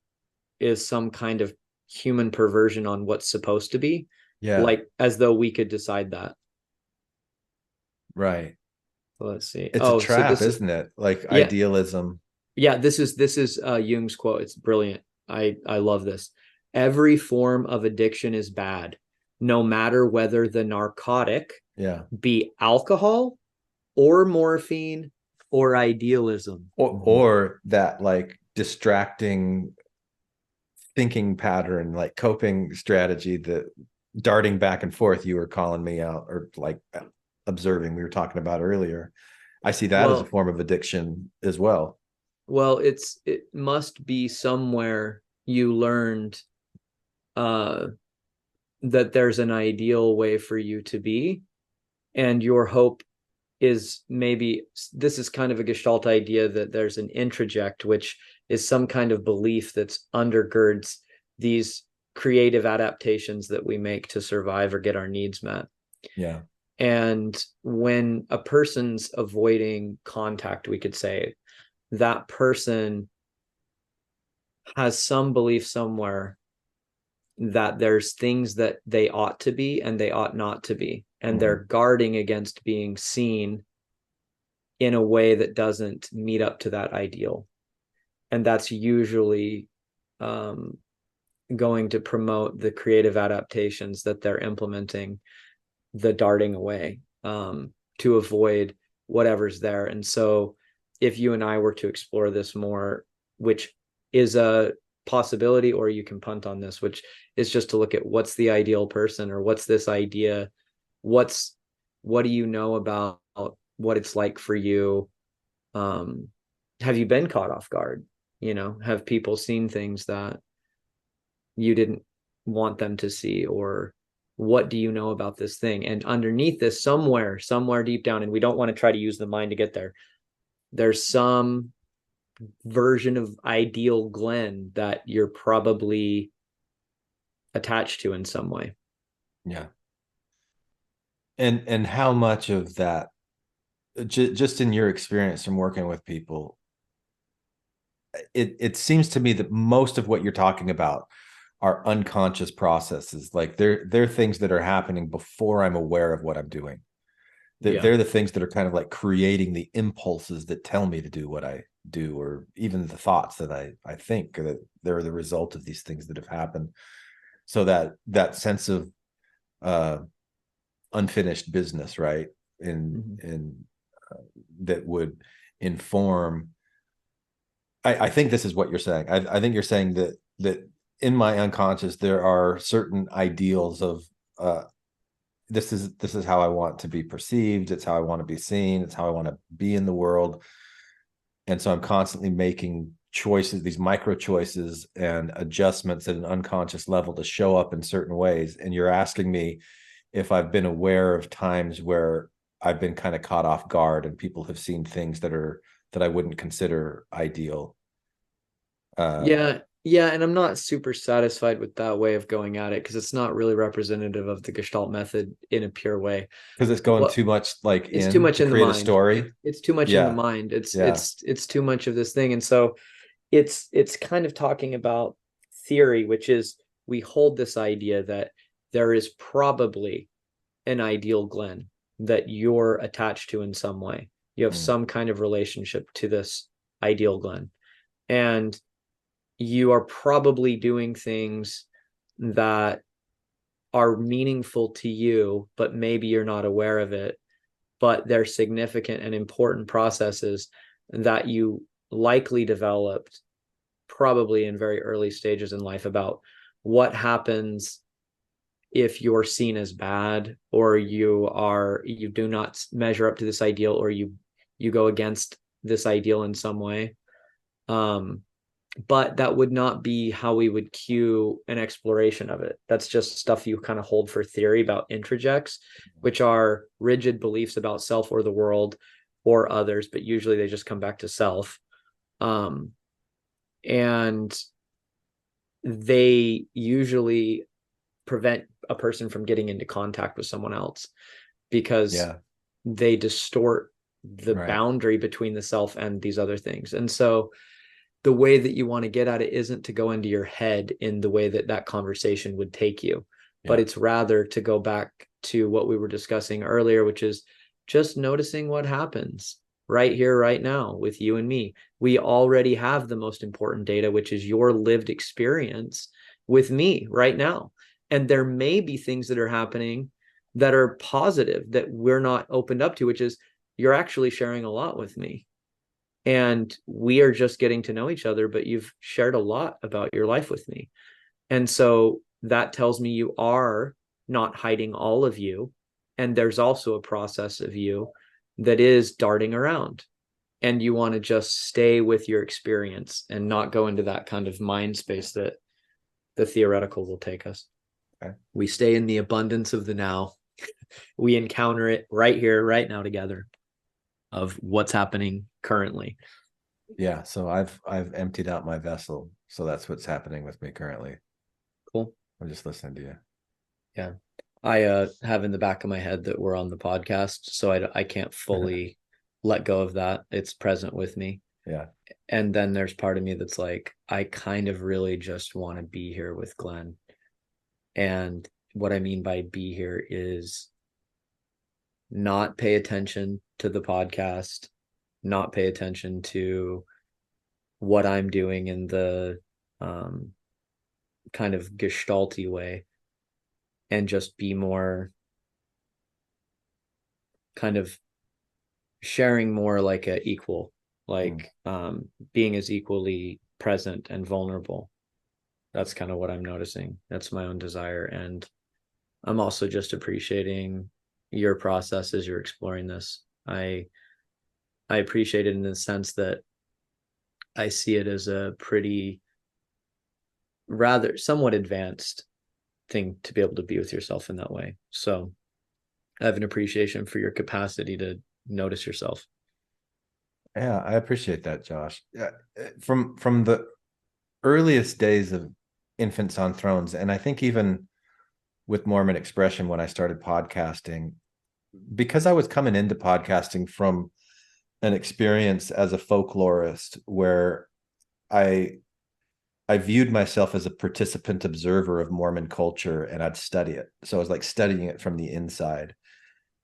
B: is some kind of human perversion on what's supposed to be.
A: Yeah.
B: Like, as though we could decide that.
A: Right.
B: Let's see.
A: It's a trap, isn't it? Like,
B: yeah,
A: idealism.
B: Yeah, this is Jung's quote. It's brilliant. I love this. Every form of addiction is bad, no matter whether the narcotic be alcohol or morphine or idealism.
A: Or that, like, distracting thinking pattern, like coping strategy, that darting back and forth you were calling me out, or like observing, we were talking about earlier. I see that as a form of addiction as well.
B: Well, it must be somewhere you learned that there's an ideal way for you to be, and your hope is, maybe this is kind of a Gestalt idea, that there's an introject, which is some kind of belief that's undergirds these creative adaptations that we make to survive or get our needs met.
A: Yeah.
B: And when a person's avoiding contact, we could say that person has some belief somewhere that there's things that they ought to be and they ought not to be. And they're guarding against being seen in a way that doesn't meet up to that ideal. And that's usually going to promote the creative adaptations that they're implementing, the darting away, to avoid whatever's there. And so if you and I were to explore this more, which is a possibility, or you can punt on this, which is just to look at what's the ideal person, or what's this idea, what do you know about what it's like for you? Have you been caught off guard? Have people seen things that you didn't want them to see? Or what do you know about this thing? And underneath this, somewhere deep down, and we don't want to try to use the mind to get there, there's some version of ideal Glenn that you're probably attached to in some way.
A: Yeah. And how much of that, just in your experience from working with people, it seems to me that most of what you're talking about are unconscious processes. Like, they're things that are happening before I'm aware of what I'm doing. They're the things that are kind of like creating the impulses that tell me to do what I do, or even the thoughts that I think, that they're the result of these things that have happened. So that sense of unfinished business, right? In that would inform. I think this is what you're saying. I think you're saying that in my unconscious there are certain ideals of this is how I want to be perceived. It's how I want to be seen. It's how I want to be in the world. And so I'm constantly making choices, these micro choices and adjustments at an unconscious level to show up in certain ways. And you're asking me if I've been aware of times where I've been kind of caught off guard and people have seen things that I wouldn't consider ideal.
B: Yeah. Yeah, and I'm not super satisfied with that way of going at it because it's not really representative of the Gestalt method in a pure way.
A: Because it's going
B: What
A: too much like
B: it's too
A: in
B: much
A: to
B: in the
A: create a
B: mind.
A: story.
B: It's too much in the
A: Yeah.
B: mind. It's
A: Yeah.
B: it's it's too much of this thing. And so it's kind of talking about theory, which is we hold this idea that there is probably an ideal Glenn that you're attached to in some way. You have
A: Mm.
B: some kind of relationship to this ideal Glenn. And you are probably doing things that are meaningful to you, but maybe you're not aware of it. But they're significant and important processes that you likely developed probably in very early stages in life about what happens if you're seen as bad, or you do not measure up to this ideal, or you go against this ideal in some way. But that would not be how we would cue an exploration of it. That's just stuff you kind of hold for theory about introjects, which are rigid beliefs about self or the world or others, but usually they just come back to self. And they usually prevent a person from getting into contact with someone else because
A: Yeah.
B: they distort the
A: Right.
B: boundary between the self and these other things. And so the way that you want to get at it isn't to go into your head in the way that that conversation would take you, but
A: Yeah.
B: it's rather to go back to what we were discussing earlier, which is just noticing what happens right here, right now with you and me. We already have the most important data, which is your lived experience with me right now. And there may be things that are happening that are positive that we're not opened up to, which is you're actually sharing a lot with me. And we are just getting to know each other, but you've shared a lot about your life with me. And so that tells me you are not hiding all of you. And there's also a process of you that is darting around. And you want to just stay with your experience and not go into that kind of mind space that the theoretical will take us.
A: Okay.
B: We stay in the abundance of the now. We encounter it right here, right now together of what's happening currently.
A: Yeah. So I've emptied out my vessel. So that's what's happening with me currently.
B: Cool.
A: I'm just listening to you.
B: Yeah. I have in the back of my head that we're on the podcast, so I can't fully let go of that. It's present with me.
A: Yeah.
B: And then there's part of me that's like, I kind of really just want to be here with Glenn. And what I mean by be here is not pay attention to the podcast, not pay attention to what I'm doing in the kind of gestalty way, and just be more kind of sharing more like a equal, like being as equally present and vulnerable. That's kind of what I'm noticing. That's my own desire. And I'm also just appreciating your process as you're exploring this. I appreciate it in the sense that I see it as a pretty rather somewhat advanced thing to be able to be with yourself in that way. So I have an appreciation for your capacity to notice yourself.
A: Yeah, I appreciate that, Josh. Yeah, from the earliest days of Infants on Thrones, and I think even with Mormon Expression when I started podcasting, because I was coming into podcasting from an experience as a folklorist where I viewed myself as a participant observer of Mormon culture, and I'd study it. So I was like studying it from the inside.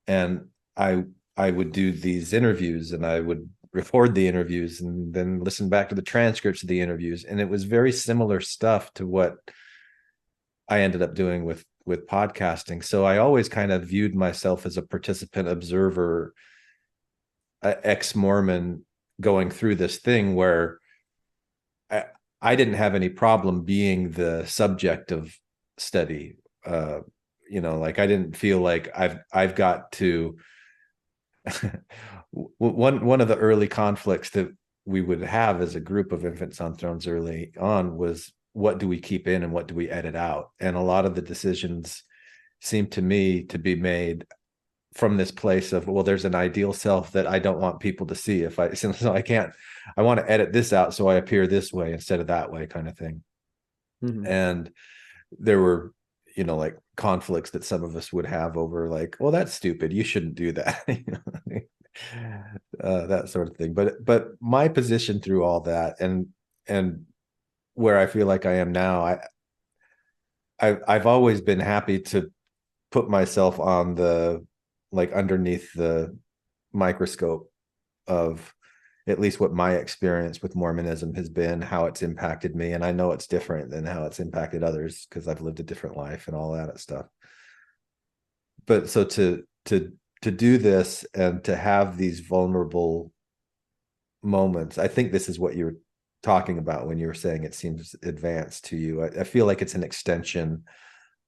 A: And I would do these interviews, and I would record the interviews and then listen back to the transcripts of the interviews. And it was very similar stuff to what I ended up doing with podcasting. So I always kind of viewed myself as a participant observer, ex-Mormon, going through this thing where I didn't have any problem being the subject of study. Like I didn't feel like I've got to one of the early conflicts that we would have as a group of Infants on Thrones early on was, what do we keep in and what do we edit out? And a lot of the decisions seemed to me to be made from this place of, well, there's an ideal self that I don't want people to see. If I, so I can't, I want to edit this out so I appear this way instead of that way, kind of thing.
B: Mm-hmm.
A: And there were, like conflicts that some of us would have over, like, well, that's stupid, you shouldn't do that. That sort of thing. But my position through all that, and where I feel like I am now, I've always been happy to put myself on the, like, underneath the microscope of at least what my experience with Mormonism has been, how it's impacted me. And I know it's different than how it's impacted others because I've lived a different life and all that stuff. But so to do this and to have these vulnerable moments, I think this is what you were talking about when you were saying it seems advanced to you. I feel like it's an extension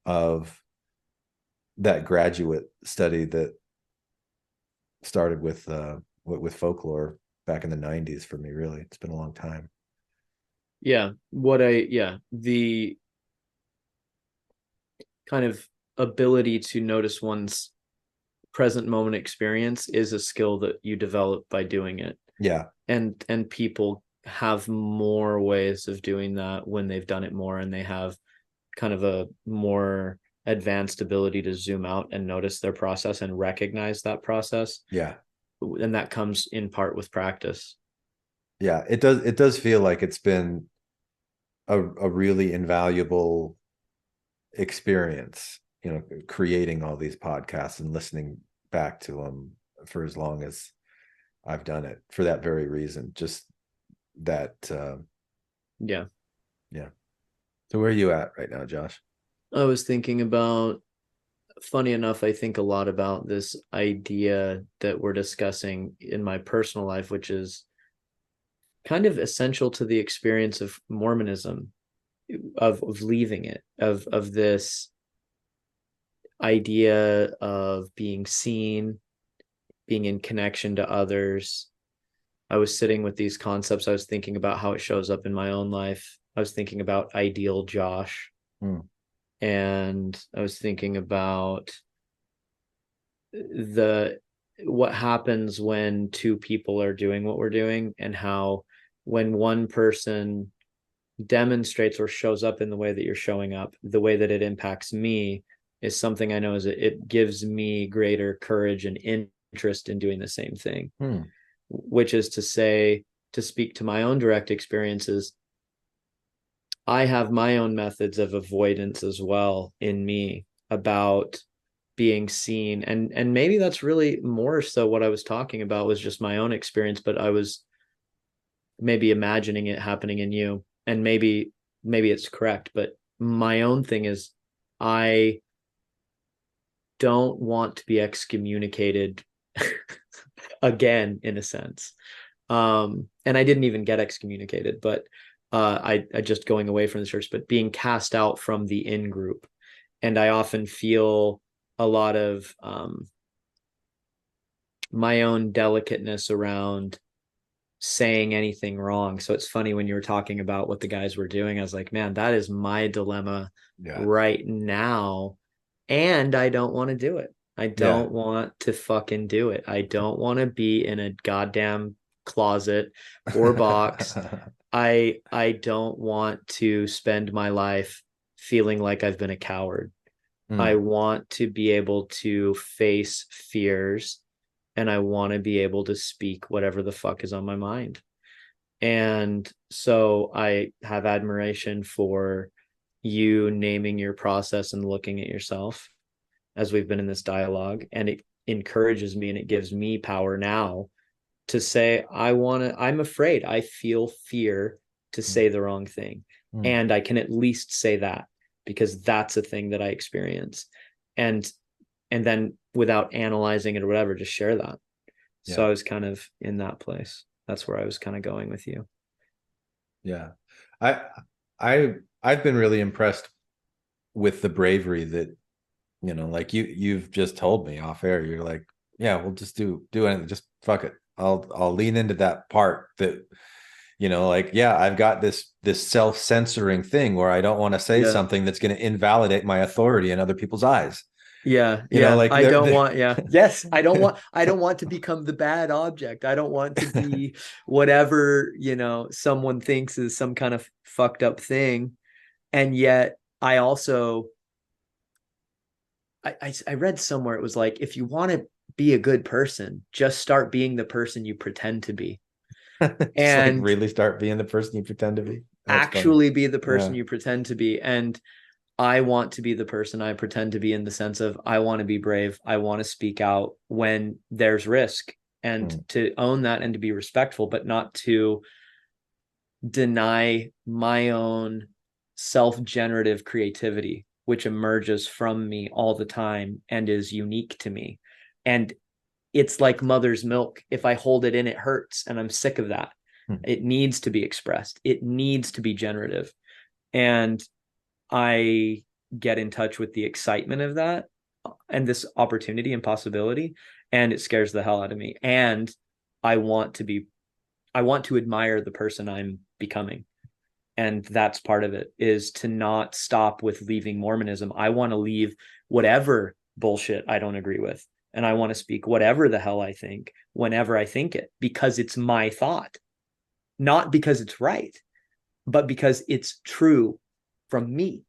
A: of that graduate study that started with folklore back in the 90s for me. Really, it's been a long time.
B: The kind of ability to notice one's present moment experience is a skill that you develop by doing it.
A: Yeah.
B: And people have more ways of doing that when they've done it more, and they have kind of a more advanced ability to zoom out and notice their process and recognize that process.
A: Yeah.
B: And that comes in part with practice.
A: Yeah, it does feel like it's been a really invaluable experience, creating all these podcasts and listening back to them for as long as I've done it, for that very reason. Just that
B: Yeah.
A: So where are you at right now, Josh?
B: I was thinking about, funny enough, I think a lot about this idea that we're discussing in my personal life, which is kind of essential to the experience of Mormonism, of leaving it, of this idea of being seen, being in connection to others. I was sitting with these concepts. I was thinking about how it shows up in my own life. I was thinking about ideal Josh. And I was thinking about what happens when two people are doing what we're doing, and how when one person demonstrates or shows up in the way that you're showing up, the way that it impacts me is something I know is it gives me greater courage and interest in doing the same thing. Which is to say, to speak to my own direct experiences, I have my own methods of avoidance as well in me about being seen. And maybe that's really more so what I was talking about was just my own experience, but I was maybe imagining it happening in you. And maybe it's correct, but my own thing is I don't want to be excommunicated again, in a sense. And I didn't even get excommunicated, but I just going away from the church, but being cast out from the in group. And I often feel a lot of my own delicateness around saying anything wrong. So it's funny when you were talking about what the guys were doing, I was like, man, that is my dilemma right now. And I don't want to do it. I don't want to fucking do it. I don't want to be in a goddamn closet or box. I don't want to spend my life feeling like I've been a coward. I want to be able to face fears, and I want to be able to speak whatever the fuck is on my mind. And so I have admiration for you naming your process and looking at yourself as we've been in this dialogue. And it encourages me and it gives me power now to say, I'm afraid. I feel fear to say the wrong thing. And I can at least say that, because that's a thing that I experience. And then without analyzing it or whatever, just share that. Yeah. So I was kind of in that place. That's where I was kind of going with you.
A: Yeah. I've been really impressed with the bravery that, like you've just told me off air. You're like, yeah, we'll just do anything. Just fuck it. I'll lean into that part that, like, yeah, I've got this self-censoring thing where I don't want to say something that's going to invalidate my authority in other people's eyes.
B: Yeah,
A: You know,
B: yeah.
A: like
B: I don't
A: they're
B: want, yeah. Yes, I don't want to become the bad object. I don't want to be whatever, someone thinks is some kind of fucked up thing. And yet I also I read somewhere it was like, if you want to be a good person, just start being the person you pretend to be.
A: just like
B: And
A: really start being the person you pretend to be. That's funny.
B: actually be the person
A: Yeah.
B: you pretend to be. And I want to be the person I pretend to be, in the sense of, I want to be brave. I want to speak out when there's risk, and
A: Mm.
B: to own that and to be respectful, but not to deny my own self-generative creativity, which emerges from me all the time and is unique to me. And it's like mother's milk. If I hold it in, it hurts. And I'm sick of that.
A: Mm.
B: It needs to be expressed. It needs to be generative. And I get in touch with the excitement of that and this opportunity and possibility, and it scares the hell out of me. And I want to admire the person I'm becoming. And that's part of it, is to not stop with leaving Mormonism. I want to leave whatever bullshit I don't agree with. And I want to speak whatever the hell I think whenever I think it, because it's my thought, not because it's right, but because it's true from me.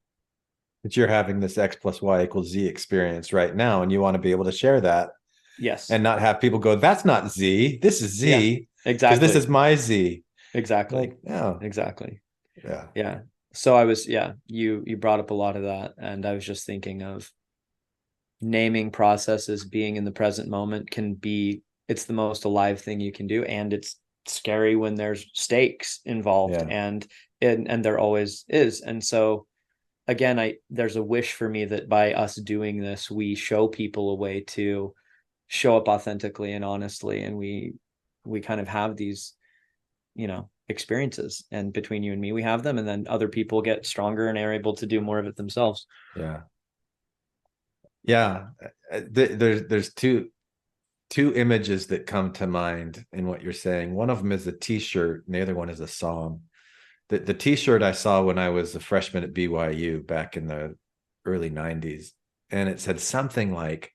A: But you're having this X plus Y equals Z experience right now, and you want to be able to share that
B: Yes.
A: and not have people go, that's not Z, this is
B: Yeah,
A: Z, because
B: exactly.
A: this is my Z.
B: Exactly.
A: Like, oh,
B: Exactly.
A: yeah.
B: Yeah. So I was, yeah, you brought up a lot of that. And I was just thinking of naming processes, being in the present moment it's the most alive thing you can do. And it's scary when there's stakes involved,
A: Yeah.
B: and there always is. And so again, there's a wish for me that by us doing this, we show people a way to show up authentically and honestly. And we kind of have these, experiences, and between you and me, we have them, and then other people get stronger and are able to do more of it themselves.
A: Yeah. Yeah. There's two images that come to mind in what you're saying. One of them is a t-shirt, and the other one is a song. The t-shirt I saw when I was a freshman at BYU back in the early 90s, and it said something like,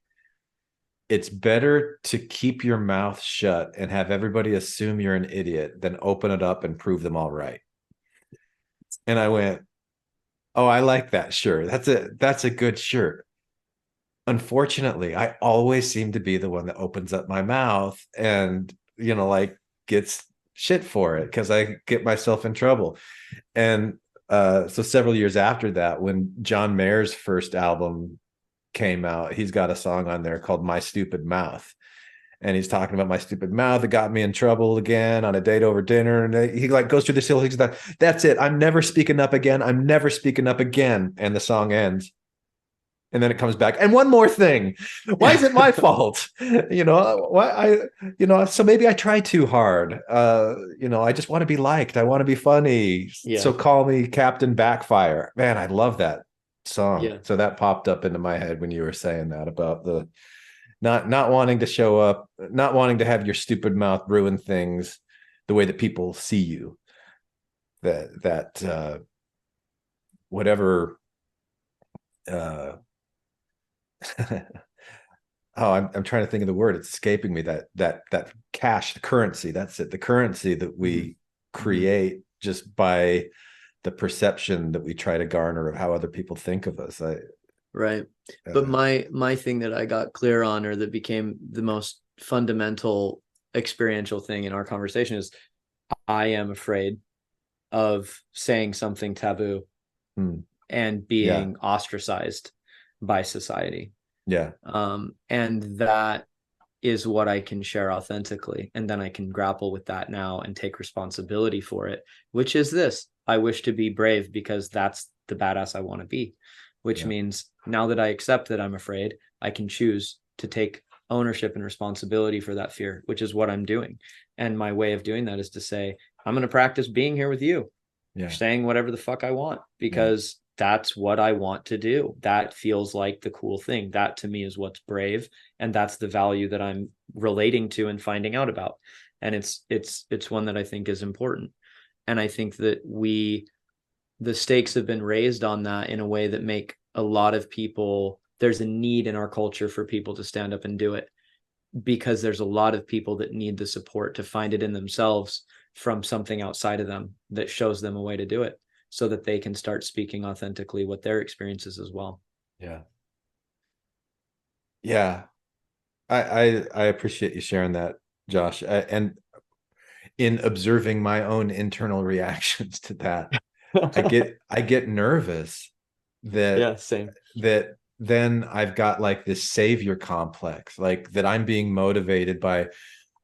A: it's better to keep your mouth shut and have everybody assume you're an idiot than open it up and prove them all right. And I went, oh, I like that shirt. That's a good shirt. Unfortunately, I always seem to be the one that opens up my mouth and, like, gets shit for it because I get myself in trouble. And so several years after that, when John Mayer's first album came out, he's got a song on there called My Stupid Mouth. And he's talking about my stupid mouth. It got me in trouble again on a date over dinner. And he like goes through this hill. He's like, that's it. I'm never speaking up again. I'm never speaking up again. And the song ends. And then it comes back. And one more thing. Why is it my fault? So maybe I try too hard. I just want to be liked. I want to be funny.
B: Yeah.
A: So call me Captain Backfire. Man, I love that song.
B: Yeah.
A: So that popped up into my head when you were saying that about the not wanting to show up, not wanting to have your stupid mouth ruin things the way that people see you. That whatever oh, I'm trying to think of the word. It's escaping me. That cash, the currency. That's it. The currency that we create just by the perception that we try to garner of how other people think of us.
B: Right. But my thing that I got clear on, or that became the most fundamental experiential thing in our conversation, is I am afraid of saying something taboo and being ostracized by society.
A: Yeah.
B: And that is what I can share authentically. And then I can grapple with that now and take responsibility for it, which is this: I wish to be brave because that's the badass I want to be, which means now that I accept that I'm afraid, I can choose to take ownership and responsibility for that fear, which is what I'm doing. And my way of doing that is to say, I'm going to practice being here with you, saying whatever the fuck I want, because that's what I want to do. That feels like the cool thing. That to me is what's brave. And that's the value that I'm relating to and finding out about. And it's one that I think is important. And I think that the stakes have been raised on that in a way that make a lot of people, there's a need in our culture for people to stand up and do it, because there's a lot of people that need the support to find it in themselves from something outside of them that shows them a way to do it, so that they can start speaking authentically what their experiences as well.
A: Yeah. Yeah. I appreciate you sharing that, Josh. And in observing my own internal reactions to that, I get nervous that
B: Yeah, same.
A: that then I've got like this savior complex, like that I'm being motivated by,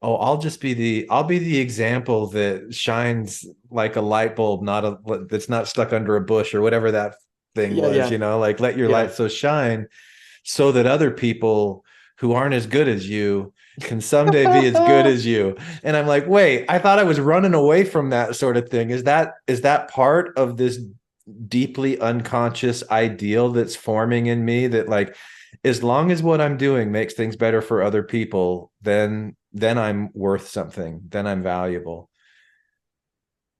A: oh, I'll be the example that shines like a light bulb, that's not stuck under a bush or whatever that thing
B: Yeah,
A: was,
B: yeah,
A: like let your
B: yeah.
A: light so shine so that other people who aren't as good as you can someday be as good as you. And I'm like, wait, I thought I was running away from that sort of thing. Is that part of this deeply unconscious ideal that's forming in me, that like, as long as what I'm doing makes things better for other people, then I'm worth something, then I'm valuable.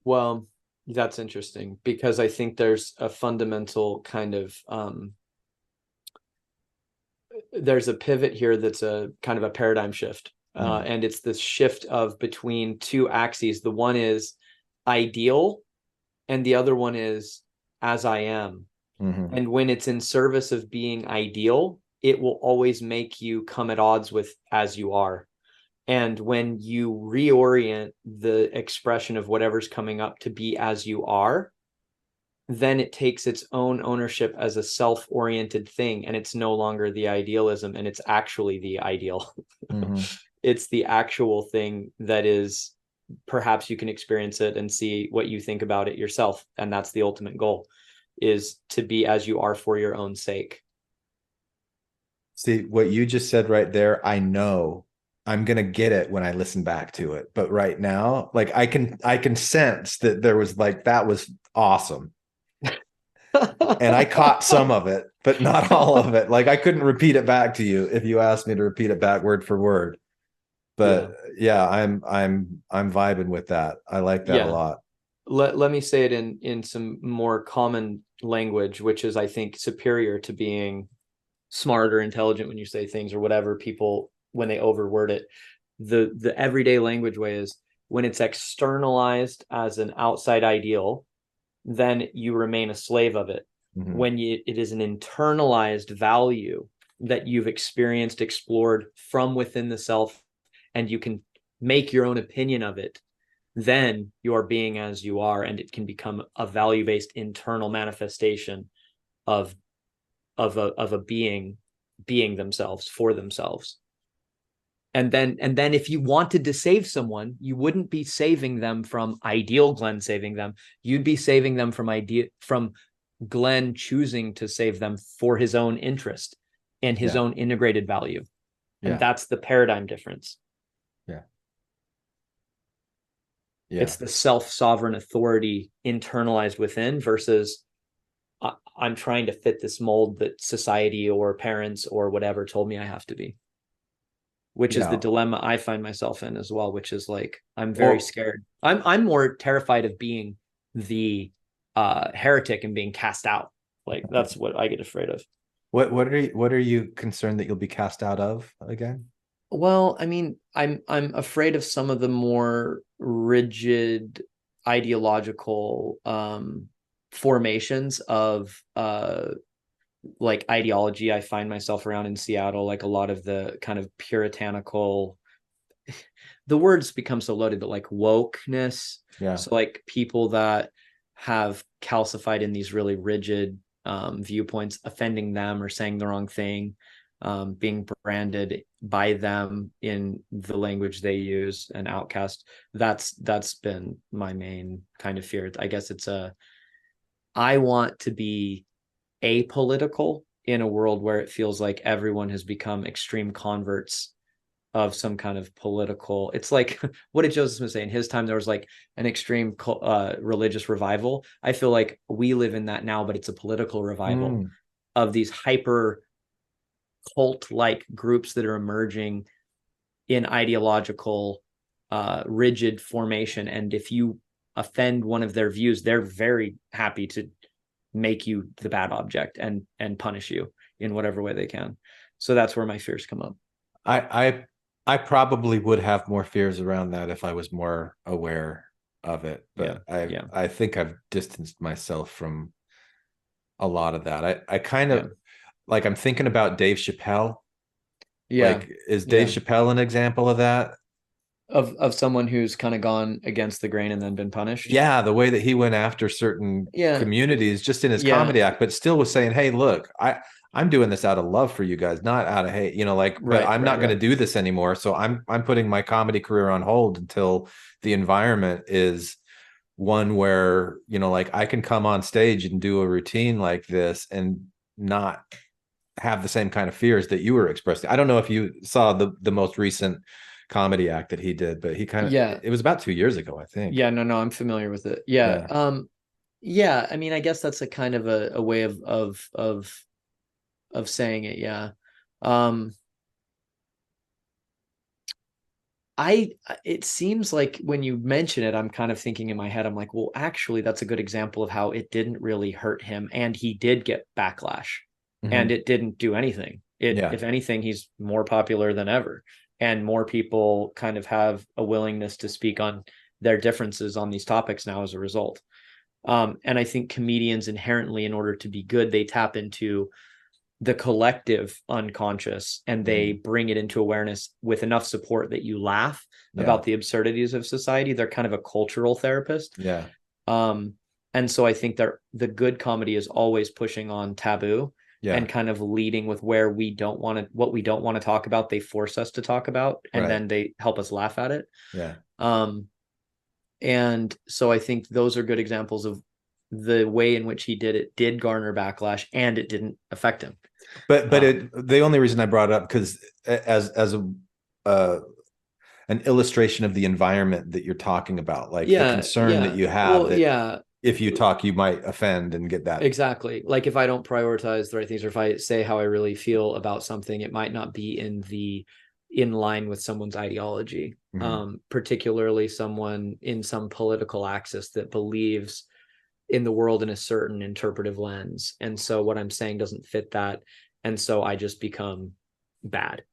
B: Well, that's interesting, because I think there's a fundamental kind of there's a pivot here that's a kind of a paradigm shift. And it's this shift of between two axes. The one is ideal, and the other one is as I am.
A: Mm-hmm.
B: And when it's in service of being ideal, it will always make you come at odds with as you are. And when you reorient the expression of whatever's coming up to be as you are, then it takes its own ownership as a self-oriented thing, and it's no longer the idealism, and it's actually the ideal.
A: Mm-hmm.
B: It's the actual thing that is, perhaps you can experience it and see what you think about it yourself, and that's the ultimate goal, is to be as you are for your own sake.
A: See, what you just said right there, I know I'm gonna get it when I listen back to it. But right now, like I can sense that there was like, that was awesome. And I caught some of it, but not all of it. Like I couldn't repeat it back to you if you asked me to repeat it back word for word. But yeah, I'm vibing with that. I like that a lot.
B: Let me say it in some more common language, which is, I think, superior to being smart or intelligent when you say things or whatever people, when they overword it. The everyday language way is, when it's externalized as an outside ideal, then you remain a slave of it.
A: Mm-hmm.
B: When it is an internalized value that you've experienced, explored from within the self, and you can make your own opinion of it, then you are being as you are, and it can become a value-based internal manifestation of a being themselves for themselves. And then if you wanted to save someone, you wouldn't be saving them from ideal Glenn saving them. You'd be saving them from Glenn choosing to save them for his own interest and his own integrated value. And that's the paradigm difference.
A: Yeah.
B: It's the self-sovereign authority internalized within versus I'm trying to fit this mold that society or parents or whatever told me I have to be, which is the dilemma I find myself in as well, which is like, I'm very scared. I'm more terrified of being the heretic and being cast out. Like that's what I get afraid of.
A: What are you concerned that you'll be cast out of again?
B: Well, I mean, I'm afraid of some of the more rigid ideological formations of like ideology I find myself around in Seattle, like a lot of the kind of puritanical, the words become so loaded, but like wokeness.
A: Yeah.
B: So like people that have calcified in these really rigid viewpoints, offending them or saying the wrong thing, being branded by them in the language they use, and outcast. That's been my main kind of fear. I guess I want to be apolitical in a world where it feels like everyone has become extreme converts of some kind of political. It's like, what did Joseph Smith say? In his time, there was like an extreme religious revival. I feel like we live in that now, but it's a political revival of these hyper cult-like groups that are emerging in ideological, rigid formation. And if you offend one of their views, they're very happy to make you the bad object and punish you in whatever way they can. So that's where my fears come up.
A: I probably would have more fears around that if I was more aware of it, but I think I've distanced myself from a lot of that. I kind of like, I'm thinking about Dave Chappelle. Like, is Dave Chappelle an example of that?
B: Of someone who's kind of gone against the grain and then been punished.
A: Yeah, the way that he went after certain communities just in his comedy act, but still was saying, hey, look, I'm doing this out of love for you guys, not out of hate, like, but I'm not going to do this anymore. So I'm putting my comedy career on hold until the environment is one where, like, I can come on stage and do a routine like this and not have the same kind of fears that you were expressing. I don't know if you saw the most recent comedy act that he did, but he kind of, it was about 2 years ago, I think.
B: No, I'm familiar with it. I mean, I guess that's a kind of a way of saying it. It seems like when you mention it, I'm kind of thinking in my head, I'm like, well, actually, that's a good example of how it didn't really hurt him, and he did get backlash, and it didn't do anything. If anything, he's more popular than ever, and more people kind of have a willingness to speak on their differences on these topics now as a result. And I think comedians inherently, in order to be good, they tap into the collective unconscious and they bring it into awareness with enough support that you laugh about the absurdities of society. They're kind of a cultural therapist. And so I think the good comedy is always pushing on taboo and kind of leading with where we don't want to, what we don't want to talk about, they force us to talk about, and then they help us laugh at it. And so I think those are good examples of the way in which he did it did garner backlash, and it didn't affect him.
A: But the only reason I brought it up, because as an illustration of the environment that you're talking about, like the concern that you have if you talk, you might offend and get that.
B: Exactly. Like, if I don't prioritize the right things, or if I say how I really feel about something, it might not be in line with someone's ideology, particularly someone in some political axis that believes in the world in a certain interpretive lens. And so what I'm saying doesn't fit that. And so I just become bad.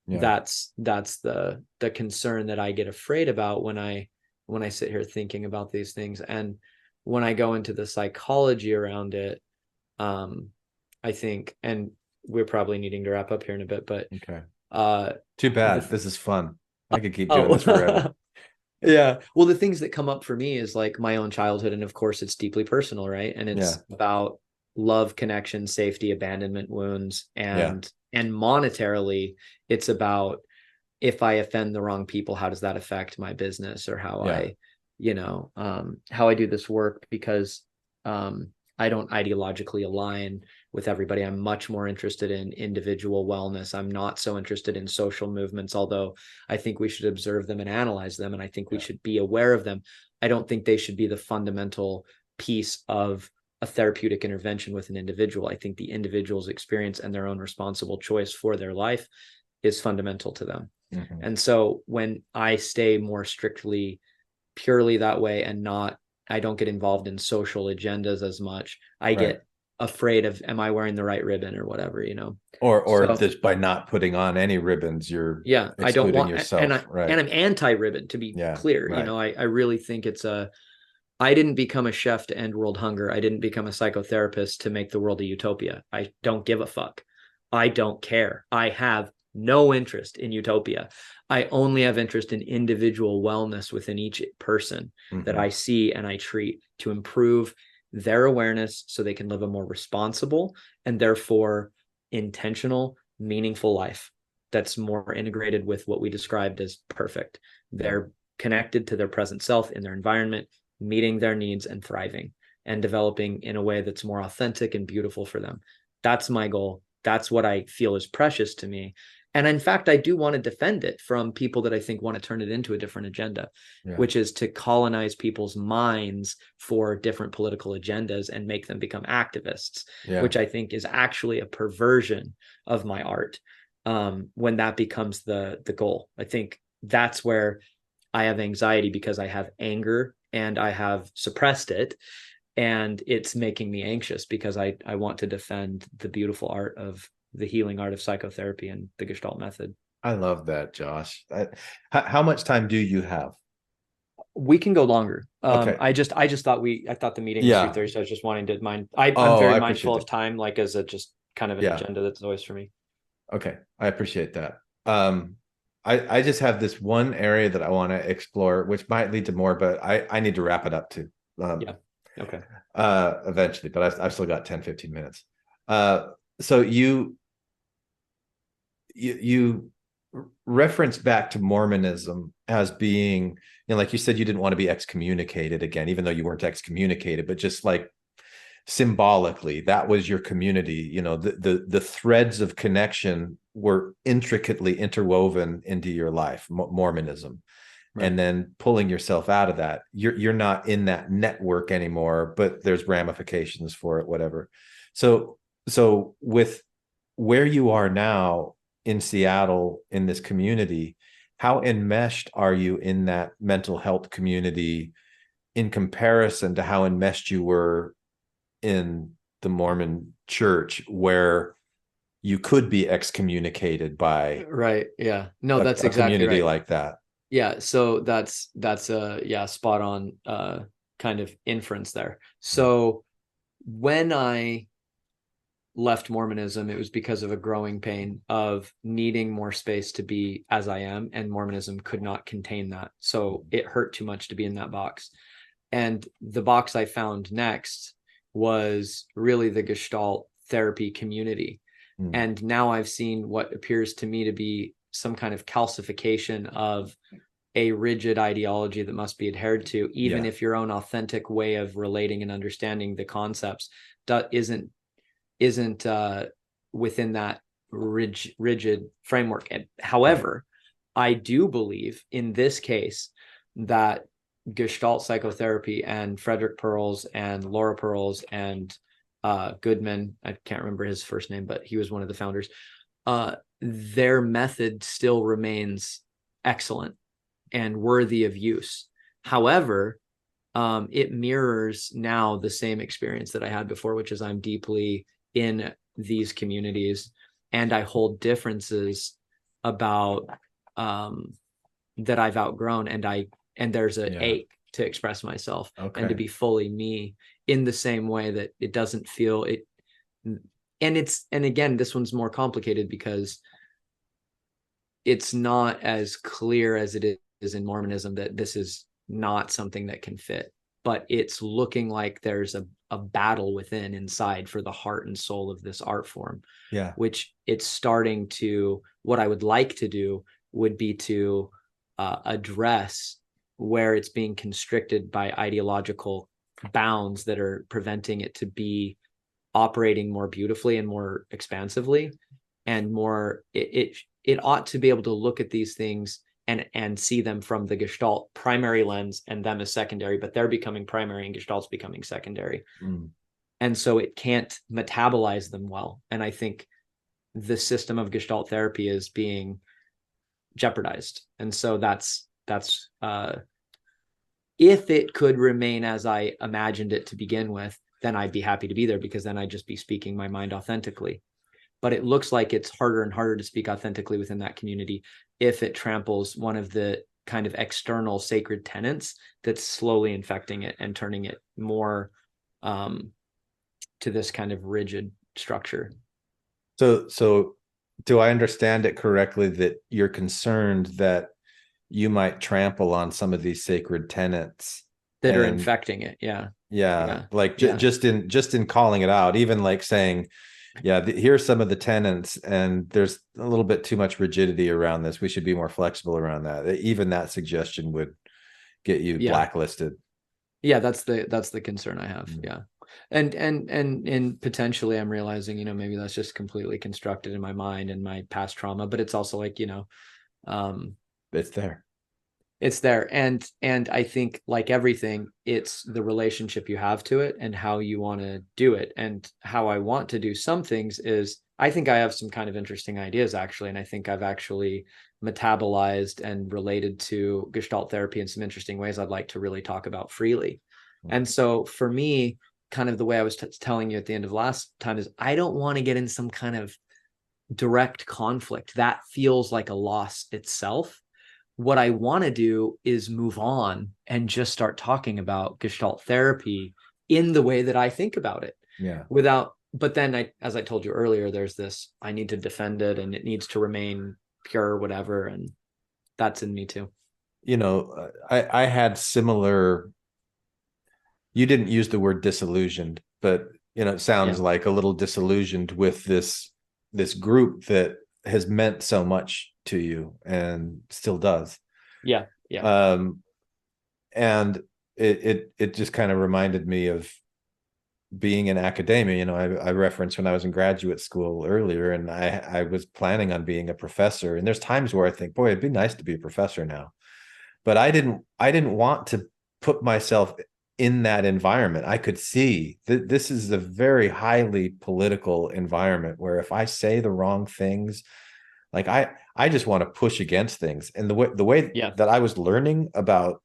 B: That's the concern that I get afraid about when I sit here thinking about these things. And when I go into the psychology around it, I think, and we're probably needing to wrap up here in a bit, but
A: too bad. This is fun. I could keep doing this forever.
B: Well, the things that come up for me is like my own childhood, and of course it's deeply personal, right? And it's about love, connection, safety, abandonment, wounds, and monetarily, it's about, if I offend the wrong people, how does that affect my business, or how how I do this work, because I don't ideologically align with everybody. I'm much more interested in individual wellness. I'm not so interested in social movements, although I think we should observe them and analyze them, and I think we should be aware of them. I don't think they should be the fundamental piece of a therapeutic intervention with an individual. I think the individual's experience and their own responsible choice for their life is fundamental to them. And so when I stay more strictly purely that way, and I don't get involved in social agendas as much, I get afraid of, am I wearing the right ribbon or whatever,
A: or so, just by not putting on any ribbons, you're
B: I don't want
A: yourself,
B: and I'm anti-ribbon, to be clear. I really think I didn't become a chef to end world hunger. I didn't become a psychotherapist to make the world a utopia. I don't give a fuck. I don't care. I have no interest in utopia. I only have interest in individual wellness within each person that I see and I treat, to improve their awareness so they can live a more responsible and therefore intentional, meaningful life that's more integrated with what we described as perfect. They're connected to their present self in their environment, meeting their needs and thriving and developing in a way that's more authentic and beautiful for them. That's my goal. That's what I feel is precious to me. And in fact, I do want to defend it from people that I think want to turn it into a different agenda, which is to colonize people's minds for different political agendas and make them become activists, which I think is actually a perversion of my art. When that becomes the goal, I think that's where I have anxiety, because I have anger and I have suppressed it. And it's making me anxious because I want to defend the beautiful art of the healing art of psychotherapy and the Gestalt method.
A: I love that, Josh. How much time do you have?
B: We can go longer.
A: Okay.
B: I just thought I thought the meeting was
A: Yeah.
B: 2:30, so I was just wanting to mind. I'm
A: Oh,
B: very
A: I
B: mindful
A: appreciate
B: of
A: it.
B: time, like as a just kind of an
A: Yeah.
B: agenda that's always for me.
A: Okay. I appreciate that. I just have this one area that I want to explore, which might lead to more, but I need to wrap it up too.
B: Yeah. Okay.
A: Eventually, but I've still got 10, 15 minutes. So you reference back to Mormonism as being, you know, like you said, you didn't want to be excommunicated again, even though you weren't excommunicated, but just like symbolically, that was your community. You know, the threads of connection were intricately interwoven into your life, Mormonism.
B: Right.
A: And then pulling yourself out of that, you're not in that network anymore, but there's ramifications for it, whatever. So with where you are now in Seattle, in this community, how enmeshed are you in that mental health community in comparison to how enmeshed you were in the Mormon church, where you could be excommunicated by
B: Right. Yeah. No, that's
A: a
B: exactly
A: community
B: right.
A: like that?
B: Yeah. So that's yeah, spot on kind of inference there. So when I left Mormonism, it was because of a growing pain of needing more space to be as I am, and Mormonism could not contain that. So it hurt too much to be in that box. And the box I found next was really the Gestalt therapy community. And now I've seen what appears to me to be some kind of calcification of a rigid ideology that must be adhered to, even if your own authentic way of relating and understanding the concepts isn't within that rigid framework. And however, I do believe in this case that Gestalt psychotherapy and Frederick Pearls and Laura Pearls and Goodman, I can't remember his first name, but he was one of the founders, their method still remains excellent and worthy of use. However, it mirrors now the same experience that I had before, which is I'm deeply in these communities and I hold differences about that I've outgrown, and there's an ache to express myself and to be fully me in the same way that it doesn't feel it. And again, this one's more complicated because it's not as clear as it is in Mormonism that this is not something that can fit, but it's looking like there's a battle within inside for the heart and soul of this art form.
A: Yeah.
B: Which it's starting to, what I would like to do would be to address where it's being constricted by ideological bounds that are preventing it to be operating more beautifully and more expansively and more, it ought to be able to look at these things and see them from the Gestalt primary lens and them as secondary, but they're becoming primary and Gestalt's becoming secondary. And so it can't metabolize them well. And I think the system of Gestalt therapy is being jeopardized. And so that's if it could remain as I imagined it to begin with, then I'd be happy to be there, because then I'd just be speaking my mind authentically. But it looks like it's harder and harder to speak authentically within that community if it tramples one of the kind of external sacred tenets that's slowly infecting it and turning it more to this kind of rigid structure.
A: So do I understand it correctly that you're concerned that you might trample on some of these sacred tenets
B: that are infecting it?
A: Like just in calling it out, even like saying, here's some of the tenets and there's a little bit too much rigidity around this, we should be more flexible around that. Even that suggestion would get you blacklisted.
B: That's the concern I have. And potentially I'm realizing, maybe that's just completely constructed in my mind and my past trauma, but it's also like, it's there. And I think, like everything, it's the relationship you have to it and how you want to do it. And how I want to do some things is, I think I have some kind of interesting ideas actually. And I think I've actually metabolized and related to Gestalt therapy in some interesting ways I'd like to really talk about freely. And so for me, kind of the way I was telling you at the end of last time is I don't want to get in some kind of direct conflict. That feels like a loss itself. What I want to do is move on and just start talking about Gestalt therapy in the way that I think about it.
A: Yeah.
B: But then as I told you earlier, there's this, I need to defend it and it needs to remain pure or whatever. And that's in me too.
A: I had similar, you didn't use the word disillusioned, but it sounds like a little disillusioned with this group that has meant so much to you and still does.
B: Yeah. Yeah.
A: And it just kind of reminded me of being in academia. I referenced when I was in graduate school earlier, and I was planning on being a professor. And there's times where I think, boy, it'd be nice to be a professor now. But I didn't want to put myself in that environment. I could see that this is a very highly political environment where if I say the wrong things, like I just want to push against things. And the way that I was learning about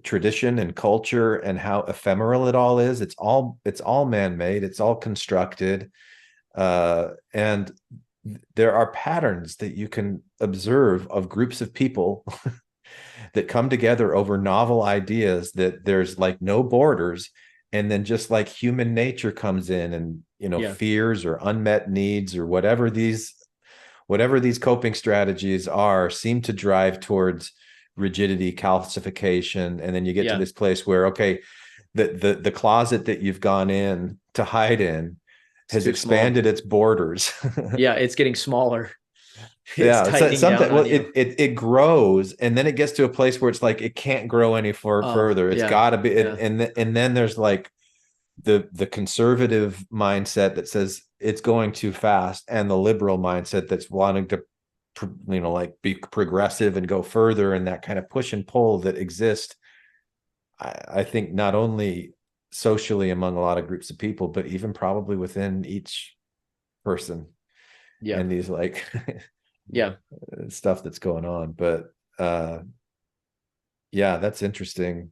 A: tradition and culture and how ephemeral it all is, it's all man-made, it's all constructed, and there are patterns that you can observe of groups of people that come together over novel ideas, that there's like no borders, and then just like human nature comes in and fears or unmet needs or whatever these coping strategies are seem to drive towards rigidity, calcification. And then you get to this place where, okay, the closet that you've gone in to hide in has expanded its borders.
B: Yeah, it's getting smaller.
A: It's something. Well, it grows, and then it gets to a place where it's like it can't grow any further. It's got to be, and then there's like the conservative mindset that says it's going too fast, and the liberal mindset that's wanting to, like be progressive and go further, and that kind of push and pull that exists. I think not only socially among a lot of groups of people, but even probably within each person. Yeah, and these like stuff that's going on. But that's interesting.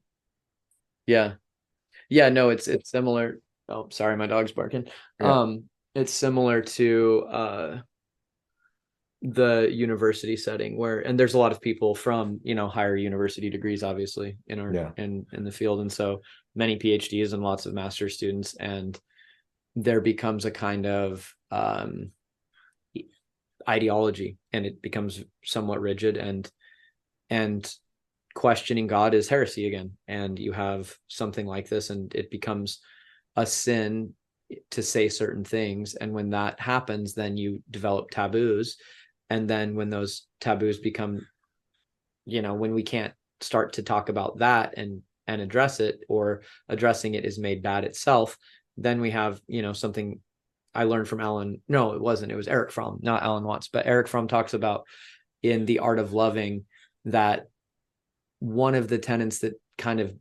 B: No, it's similar. Oh, sorry, my dog's barking. It's similar to the university setting and there's a lot of people from higher university degrees obviously in our in the field, and so many PhDs and lots of master's students, and there becomes a kind of ideology, and it becomes somewhat rigid, and questioning God is heresy again. And you have something like this, and it becomes a sin to say certain things. And when that happens, then you develop taboos. And then when those taboos become, when we can't start to talk about that and address it, or addressing it is made bad itself, then we have, something I learned from Alan. No, it wasn't. It was Eric Fromm, not Alan Watts, but Eric Fromm talks about in The Art of Loving that one of the tenets that kind of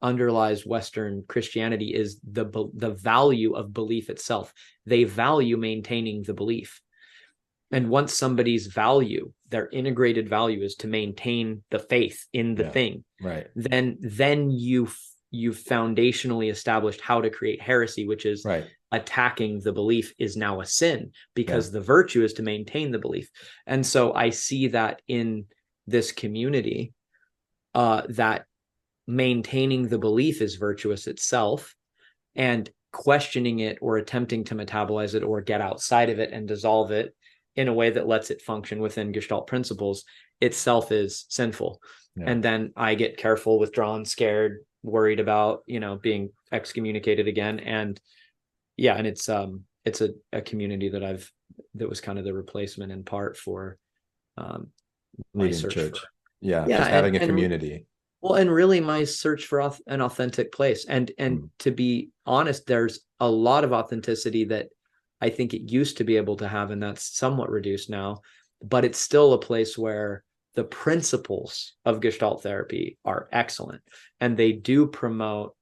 B: underlies Western Christianity is the value of belief itself. They value maintaining the belief. And once somebody's value, their integrated value is to maintain the faith in the thing,
A: right?
B: Then you've foundationally established how to create heresy, which is attacking the belief is now a sin, because the virtue is to maintain the belief. And so I see that in this community, that maintaining the belief is virtuous itself, and questioning it or attempting to metabolize it or get outside of it and dissolve it in a way that lets it function within Gestalt principles itself is sinful. And then I get careful, withdrawn, scared, worried about, being excommunicated again. And it's a community that was kind of the replacement in part for my search church.
A: Just having a community.
B: Well, and really my search for an authentic place. And to be honest, there's a lot of authenticity that I think it used to be able to have, and that's somewhat reduced now, but it's still a place where the principles of Gestalt therapy are excellent, and they do promote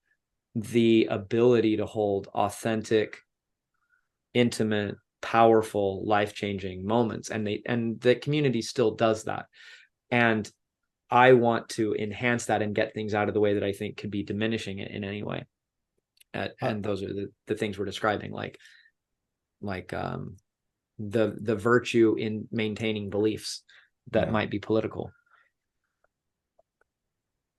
B: the ability to hold authentic, intimate, powerful, life-changing moments. And the community still does that. And I want to enhance that and get things out of the way that I think could be diminishing it in any way. And those are the things we're describing, like the virtue in maintaining beliefs that might be political.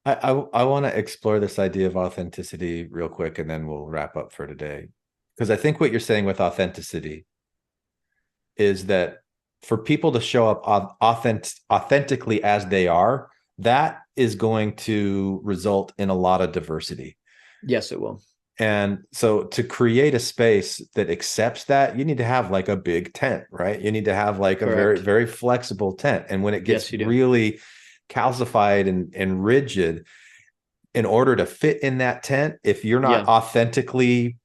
A: I want to explore this idea of authenticity real quick, and then we'll wrap up for today. Because I think what you're saying with authenticity is that for people to show up authentically as they are, that is going to result in a lot of diversity.
B: Yes, it will.
A: And so to create a space that accepts that, you need to have like a big tent, right? You need to have like
B: Correct.
A: a very, very flexible tent. And when it gets
B: Yes,
A: really calcified and rigid, in order to fit in that tent, if you're not authentically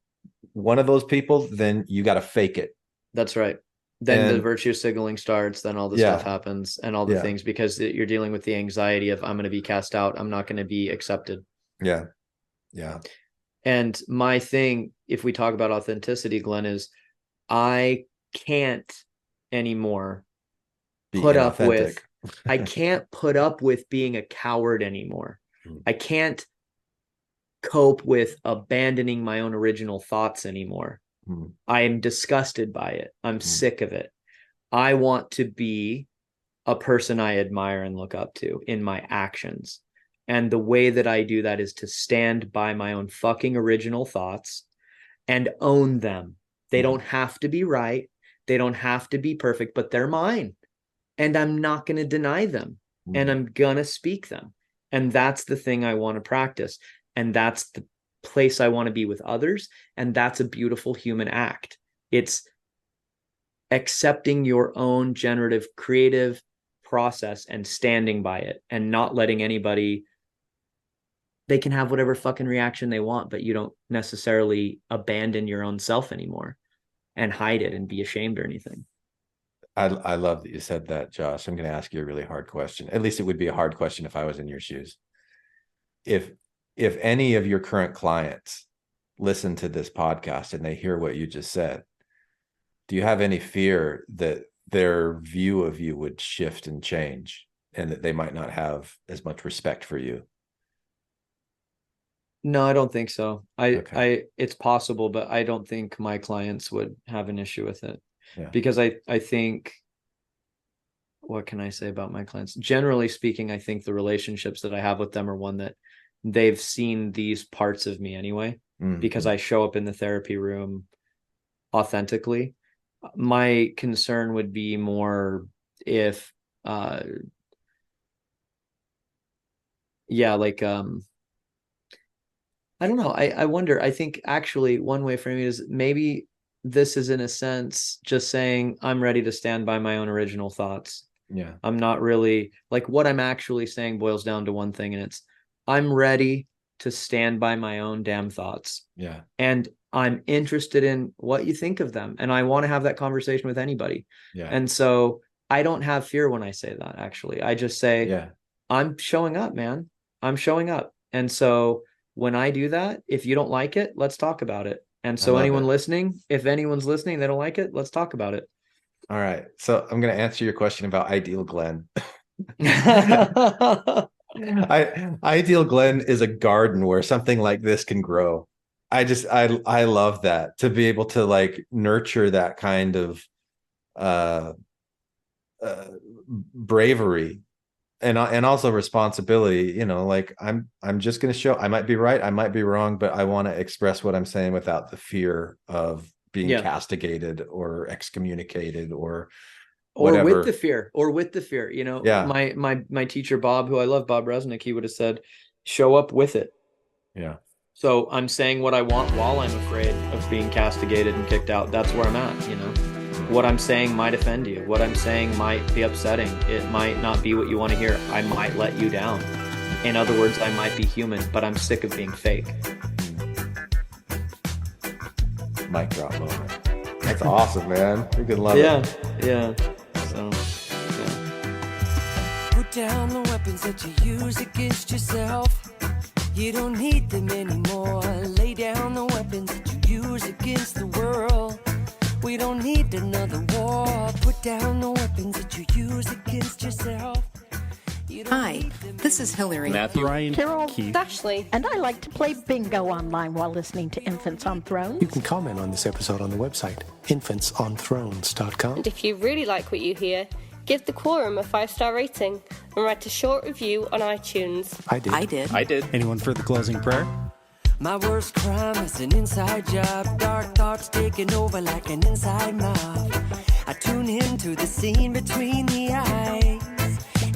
A: one of those people, then you got to fake it.
B: That's right. Then the virtue signaling starts, then all the stuff happens and all the things, because you're dealing with the anxiety of, I'm going to be cast out, I'm not going to be accepted.
A: Yeah.
B: And my thing, if we talk about authenticity, Glenn, is I can't anymore I can't put up with being a coward anymore. I can't cope with abandoning my own original thoughts anymore. I am disgusted by it. I'm sick of it. I want to be a person I admire and look up to in my actions. And the way that I do that is to stand by my own fucking original thoughts and own them. They don't have to be right. They don't have to be perfect, but they're mine. And I'm not going to deny them. And I'm going to speak them. And that's the thing I want to practice. And that's the place I want to be with others. And that's a beautiful human act. It's accepting your own generative, creative process and standing by it and not letting anybody, they can have whatever fucking reaction they want, but you don't necessarily abandon your own self anymore and hide it and be ashamed or anything.
A: I love that you said that, Josh. I'm going to ask you a really hard question. At least it would be a hard question if I was in your shoes. If any of your current clients listen to this podcast and they hear what you just said, do you have any fear that their view of you would shift and change and that they might not have as much respect for you?
B: No, I don't think so. It's possible, but I don't think my clients would have an issue with it. Because I think, what can I say about my clients? Generally speaking, I think the relationships that I have with them are one that they've seen these parts of me anyway, because I show up in the therapy room authentically. My concern would be more if, I don't know. I wonder, I think actually one way for me is maybe this is in a sense just saying I'm ready to stand by my own original thoughts. I'm not really, like, what I'm actually saying boils down to one thing, and it's I'm ready to stand by my own damn thoughts. And I'm interested in what you think of them. And I want to have that conversation with anybody. And so I don't have fear when I say that, actually. I just say, I'm showing up, man. I'm showing up. And so when I do that, if you don't like it, let's talk about it. And so anyone listening, if anyone's listening, they don't like it, let's talk about it.
A: All right. So I'm going to answer your question about ideal Glenn. Ideal Glenn is a garden where something like this can grow. I love that, to be able to like nurture that kind of bravery and also responsibility. You know, like I'm just going to show, I might be right, I might be wrong, but I want to express what I'm saying without the fear of being castigated or excommunicated or whatever. Or with the fear, you know. My teacher Bob, who I love, Bob Resnick, he would have said, show up with it. So I'm saying what I want while I'm afraid of being castigated and kicked out. That's where I'm at, you know. What I'm saying might offend you. What I'm saying might be upsetting. It might not be what you want to hear. I might let you down. In other words, I might be human, but I'm sick of being fake. Mic drop moment. That's awesome, man. You're gonna love it.
B: Yeah. So,
F: Put down the weapons that you use against yourself. You don't need them anymore. Lay down the weapons that you use against the world. We don't need another war. Put down the weapons that you use against yourself.
C: Hi, this is Hillary.
G: Matthew, Ryan,
H: Carol,
G: Keith,
H: Ashley, and I like to play bingo online while listening to Infants on Thrones.
I: You can comment on this episode on the website, infantsonthrones.com.
J: And if you really like what you hear, give the Quorum a 5-star rating and write a short review on iTunes.
I: I did.
G: Anyone for the closing prayer?
F: My worst crime is an inside job. Dark thoughts taking over like an inside mob. I tune into the scene between the eyes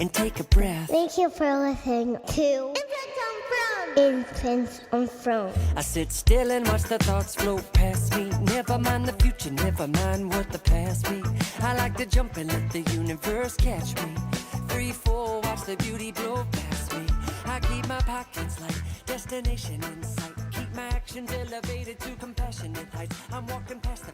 F: and take a breath.
K: Thank you for listening to Infants on Throne.
F: I sit still and watch the thoughts float past me. Never mind the future, never mind what the past be. I like to jump and let the universe catch me. Free fall, watch the beauty blow past me. I keep my pockets light, destination in sight. Keep my actions elevated to compassionate heights. I'm walking past the